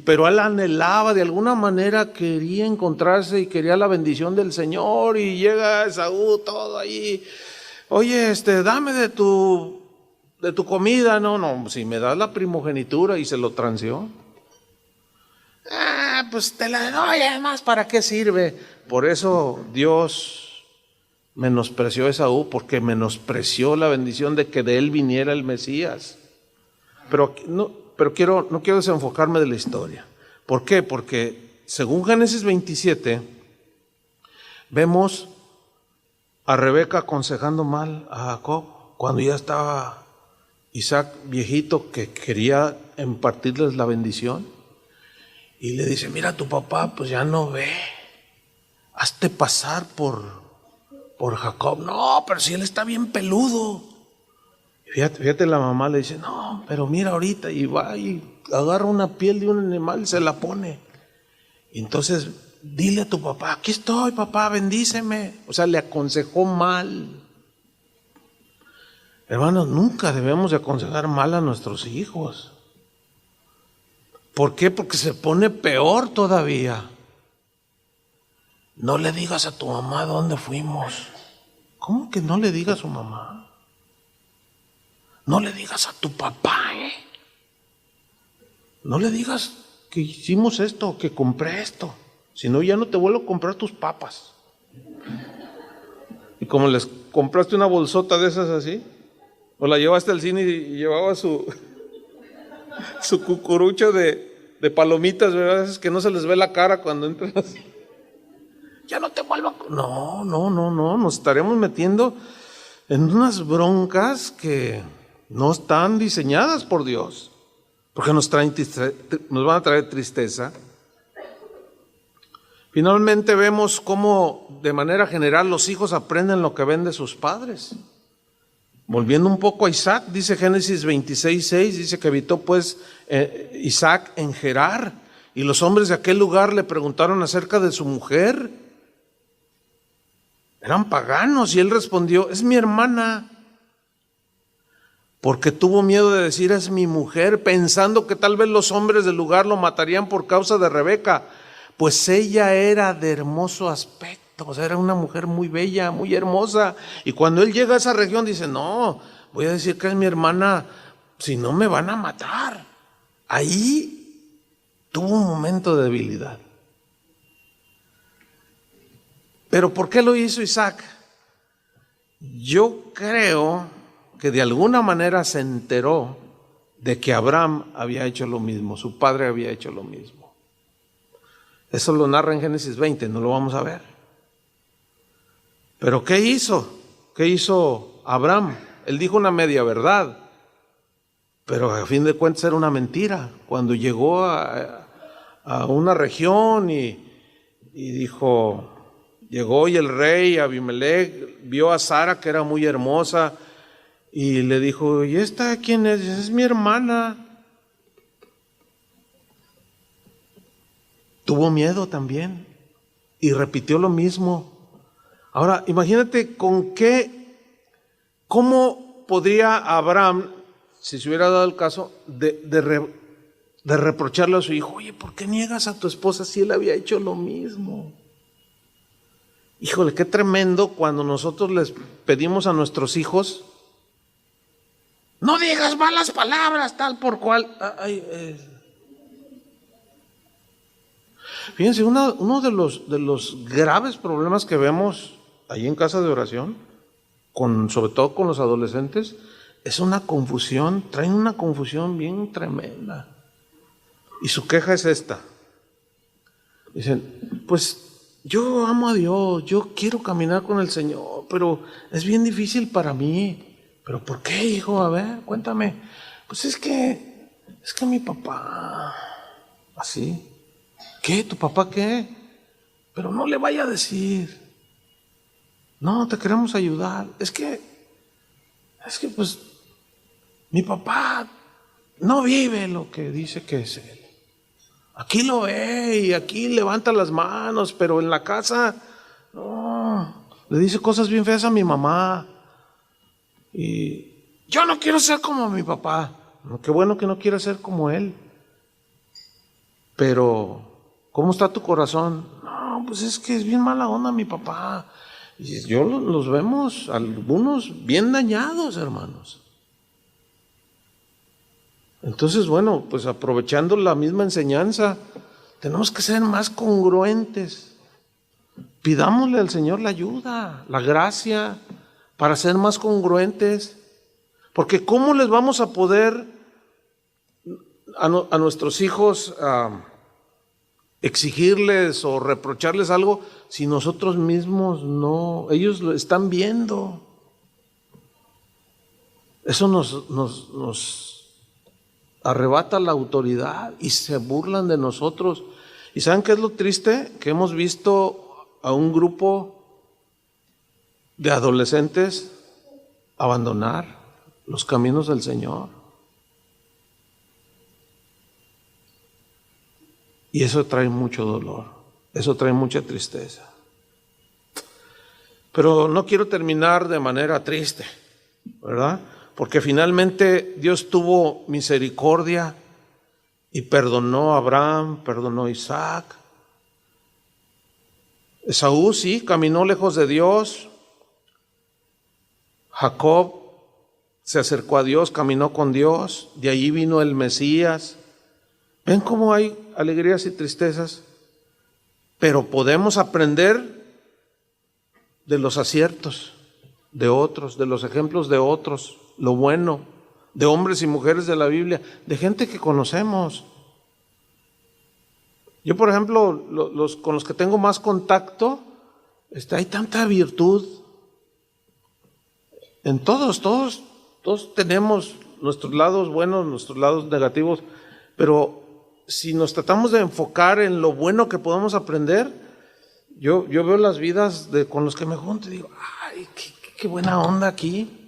pero él anhelaba, de alguna manera quería encontrarse y quería la bendición del Señor. Y llega Esaú todo allí, oye, dame de tu comida. No, si me das la primogenitura, y se lo transió. Pues te la doy, además, ¿para qué sirve? Por eso Dios menospreció a Esaú, porque menospreció la bendición de que de él viniera el Mesías. Pero no quiero desenfocarme de la historia. ¿Por qué? Porque según Génesis 27, vemos a Rebeca aconsejando mal a Jacob, cuando ya estaba Isaac viejito, que quería impartirles la bendición. Y le dice, mira, tu papá pues ya no ve, hazte pasar por Jacob. No, pero si él está bien peludo. Fíjate, la mamá le dice, no, pero mira ahorita, y va y agarra una piel de un animal y se la pone. Y entonces, dile a tu papá, aquí estoy, papá, bendíceme. O sea, le aconsejó mal. Hermanos, nunca debemos de aconsejar mal a nuestros hijos. ¿Por qué? Porque se pone peor todavía. No le digas a tu mamá dónde fuimos. ¿Cómo que no le digas a su mamá? No le digas a tu papá, No le digas que hicimos esto, que compré esto. Si no, ya no te vuelvo a comprar tus papas. Y como les compraste una bolsota de esas así, o la llevaste al cine y llevaba su cucurucho de palomitas, ¿verdad? Es que no se les ve la cara cuando entras. Ya no te vuelvo a... No, nos estaremos metiendo en unas broncas que no están diseñadas por Dios, porque nos van a traer tristeza. Finalmente vemos cómo de manera general los hijos aprenden lo que ven de sus padres. Volviendo un poco a Isaac, dice Génesis 26:6, dice que habitó pues Isaac en Gerar, y los hombres de aquel lugar le preguntaron acerca de su mujer. Eran paganos, y él respondió, es mi hermana, porque tuvo miedo de decir es mi mujer, pensando que tal vez los hombres del lugar lo matarían por causa de Rebeca, pues ella era de hermoso aspecto. O sea, era una mujer muy bella, muy hermosa. Y cuando él llega a esa región dice, no, voy a decir que es mi hermana, si no me van a matar. Ahí tuvo un momento de debilidad. ¿Pero por qué lo hizo Isaac? Yo creo que de alguna manera se enteró de que Abraham había hecho lo mismo, su padre había hecho lo mismo. Eso lo narra en Génesis 20, no lo vamos a ver. Pero ¿qué hizo? ¿Qué hizo Abraham? Él dijo una media verdad, pero a fin de cuentas era una mentira. Cuando llegó a una región y dijo, llegó y el rey Abimelech vio a Sara, que era muy hermosa, y le dijo, ¿y esta quién es? Es mi hermana. Tuvo miedo también y repitió lo mismo. Ahora, imagínate cómo podría Abraham, si se hubiera dado el caso, de reprocharle a su hijo, oye, ¿por qué niegas a tu esposa si él había hecho lo mismo? Híjole, qué tremendo cuando nosotros les pedimos a nuestros hijos, no digas malas palabras, tal por cual. Fíjense, uno de los graves problemas que vemos ahí en casa de oración, sobre todo con los adolescentes, es una confusión, traen una confusión bien tremenda. Y su queja es esta. Dicen, pues yo amo a Dios, yo quiero caminar con el Señor, pero es bien difícil para mí. ¿Pero por qué, hijo? A ver, cuéntame. Pues es que mi papá, así. ¿Qué? ¿Tu papá qué? Pero no le vaya a decir. No, te queremos ayudar. Es que pues mi papá no vive lo que dice que es él. Aquí lo ve y aquí levanta las manos, pero en la casa, no, le dice cosas bien feas a mi mamá. Y yo no quiero ser como mi papá. No, qué bueno que no quieras ser como él. Pero, ¿cómo está tu corazón? No, pues es que es bien mala onda mi papá. Y yo los vemos, algunos bien dañados, hermanos. Entonces, bueno, pues aprovechando la misma enseñanza, tenemos que ser más congruentes. Pidámosle al Señor la ayuda, la gracia, para ser más congruentes. Porque ¿cómo les vamos a poder a nuestros hijos exigirles o reprocharles algo si nosotros mismos no? Ellos lo están viendo. Eso nos arrebata la autoridad y se burlan de nosotros. ¿Y saben qué es lo triste? Que hemos visto a un grupo de adolescentes abandonar los caminos del Señor. Y eso trae mucho dolor, eso trae mucha tristeza. Pero no quiero terminar de manera triste, ¿verdad? Porque finalmente Dios tuvo misericordia y perdonó a Abraham, perdonó a Isaac. Esaú sí, caminó lejos de Dios. Jacob se acercó a Dios, caminó con Dios. De allí vino el Mesías. ¿Ven cómo hay alegrías y tristezas? Pero podemos aprender de los aciertos de otros, de los ejemplos de otros, lo bueno, de hombres y mujeres de la Biblia, de gente que conocemos. Yo, por ejemplo, con los que tengo más contacto, hay tanta virtud. En todos tenemos nuestros lados buenos, nuestros lados negativos, pero si nos tratamos de enfocar en lo bueno que podemos aprender, yo veo las vidas con los que me junto y digo, ay, qué buena onda aquí.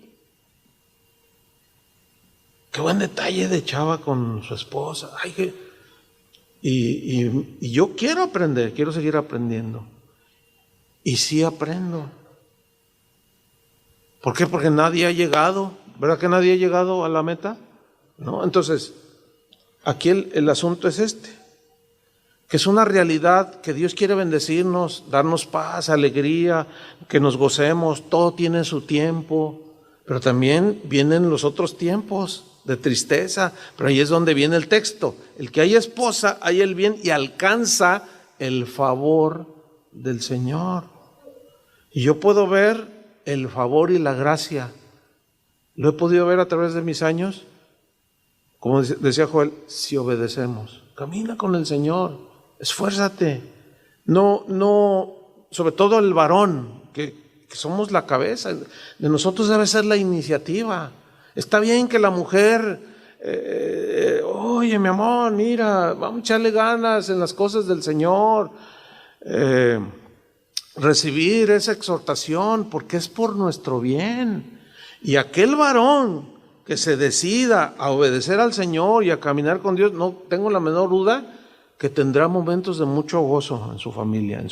Qué buen detalle de chava con su esposa. Ay, y yo quiero aprender, quiero seguir aprendiendo. Y sí aprendo. ¿Por qué? Porque nadie ha llegado. ¿Verdad que nadie ha llegado a la meta? ¿No? Entonces, aquí el asunto es que es una realidad que Dios quiere bendecirnos, darnos paz, alegría, que nos gocemos, todo tiene su tiempo, pero también vienen los otros tiempos de tristeza, pero ahí es donde viene el texto. El que haya esposa, haya el bien y alcanza el favor del Señor. Y yo puedo ver el favor y la gracia. Lo he podido ver a través de mis años. Como decía Joel, si obedecemos, camina con el Señor, esfuérzate. No, sobre todo el varón, que somos la cabeza, de nosotros debe ser la iniciativa. Está bien que la mujer, oye mi amor, mira, vamos a echarle ganas en las cosas del Señor, recibir esa exhortación porque es por nuestro bien. Y aquel varón que se decida a obedecer al Señor y a caminar con Dios, no tengo la menor duda que tendrá momentos de mucho gozo en su familia, en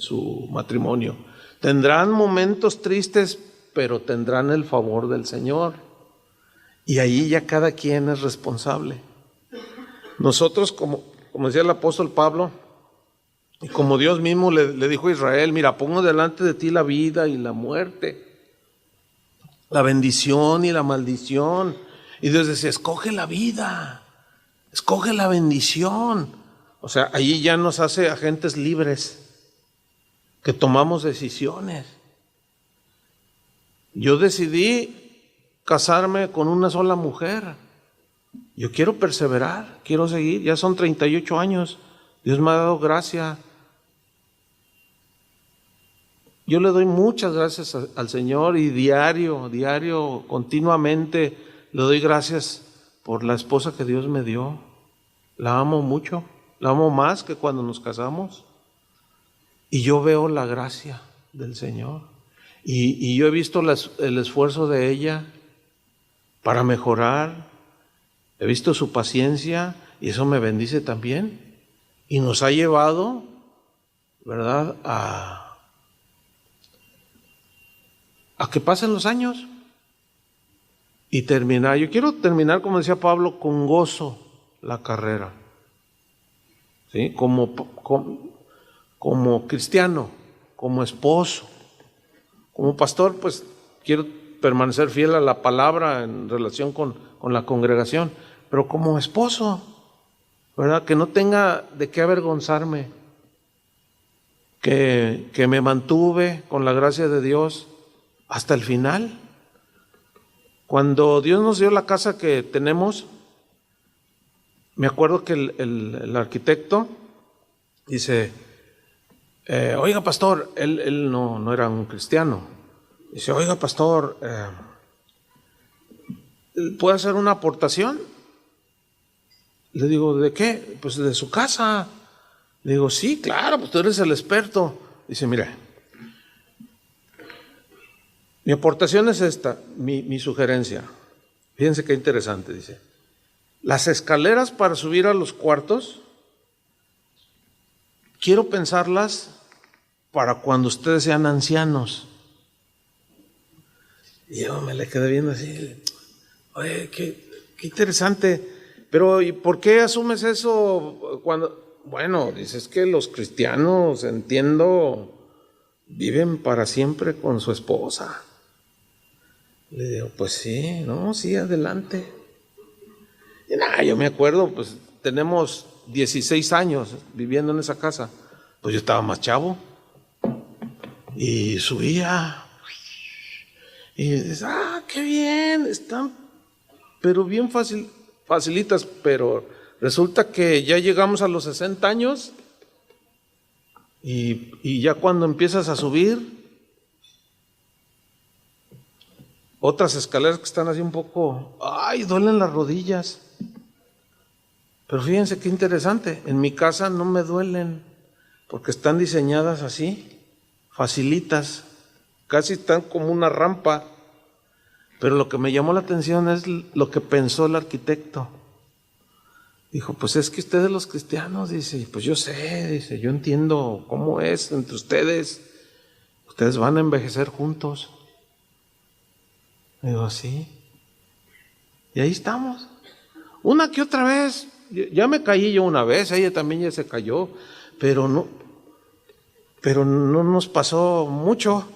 su matrimonio. Tendrán momentos tristes, pero tendrán el favor del Señor. Y ahí ya cada quien es responsable. Nosotros, como decía el apóstol Pablo, y como Dios mismo le dijo a Israel, mira, pongo delante de ti la vida y la muerte, la bendición y la maldición. Y Dios decía, escoge la vida, escoge la bendición. O sea, allí ya nos hace agentes libres, que tomamos decisiones. Yo decidí casarme con una sola mujer. Yo quiero perseverar, quiero seguir. Ya son 38 años. Dios me ha dado gracia. Yo le doy muchas gracias al Señor y diario, continuamente le doy gracias por la esposa que Dios me dio. La amo mucho, la amo más que cuando nos casamos. Y yo veo la gracia del Señor. Y yo he visto el esfuerzo de ella para mejorar, he visto su paciencia y eso me bendice también. Y nos ha llevado, ¿verdad?, a que pasen los años y terminar. Yo quiero terminar, como decía Pablo, con gozo la carrera, ¿sí? Como cristiano, como esposo, como pastor, pues quiero permanecer fiel a la palabra en relación con la congregación, pero como esposo, ¿verdad?, que no tenga de qué avergonzarme, que me mantuve con la gracia de Dios hasta el final. Cuando Dios nos dio la casa que tenemos, me acuerdo que el arquitecto dice, oiga pastor, él no era un cristiano, dice, oiga pastor, ¿puede hacer una aportación? Le digo, ¿de qué? Pues de su casa. Le digo, sí, claro, pues tú eres el experto. Dice, mire, mi aportación es esta, mi sugerencia. Fíjense qué interesante, dice. Las escaleras para subir a los cuartos, quiero pensarlas para cuando ustedes sean ancianos. Y yo me le quedé viendo así, oye, qué interesante. Pero ¿y por qué asumes eso cuando...? Bueno, dices que los cristianos, entiendo, viven para siempre con su esposa. Le digo, pues sí, no, sí, adelante. Y nada, yo me acuerdo, pues tenemos 16 años viviendo en esa casa. Pues yo estaba más chavo. Y subía. Y dices, qué bien, están, pero bien facilitas, pero resulta que ya llegamos a los 60 años y ya cuando empiezas a subir, otras escaleras que están así un poco, duelen las rodillas. Pero fíjense qué interesante, en mi casa no me duelen, porque están diseñadas así, facilitas, casi están como una rampa. Pero lo que me llamó la atención es lo que pensó el arquitecto. Dijo, pues es que ustedes los cristianos, dice, pues yo sé, dice, yo entiendo cómo es entre ustedes van a envejecer juntos. Digo, sí. Y ahí estamos. Una que otra vez, ya me caí yo una vez, ella también ya se cayó, pero no nos pasó mucho.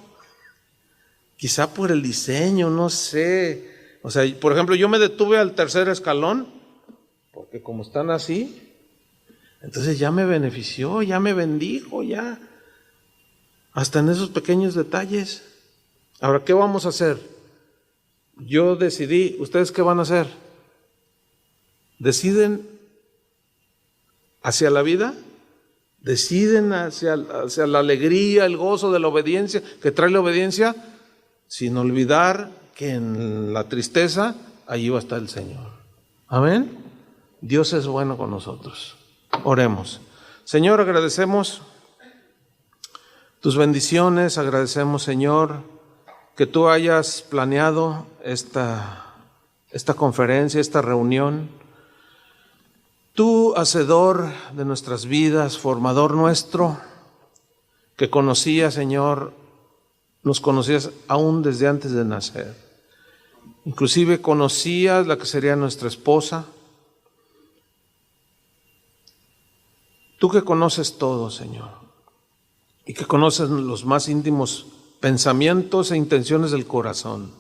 Quizá por el diseño, no sé. O sea, por ejemplo, yo me detuve al tercer escalón, porque como están así, entonces ya me benefició, ya me bendijo, ya. Hasta en esos pequeños detalles. Ahora, ¿qué vamos a hacer? Yo decidí, ¿ustedes qué van a hacer? ¿Deciden hacia la vida? ¿Deciden hacia la alegría, el gozo de la obediencia que trae la obediencia? Sin olvidar que en la tristeza, allí va a estar el Señor. Amén. Dios es bueno con nosotros. Oremos. Señor, agradecemos tus bendiciones, agradecemos, Señor, que tú hayas planeado esta conferencia, esta reunión. Tú, hacedor de nuestras vidas, formador nuestro, que conocías, Señor, nos conocías aún desde antes de nacer. Inclusive conocías la que sería nuestra esposa. Tú que conoces todo, Señor, y que conoces los más íntimos pensamientos e intenciones del corazón.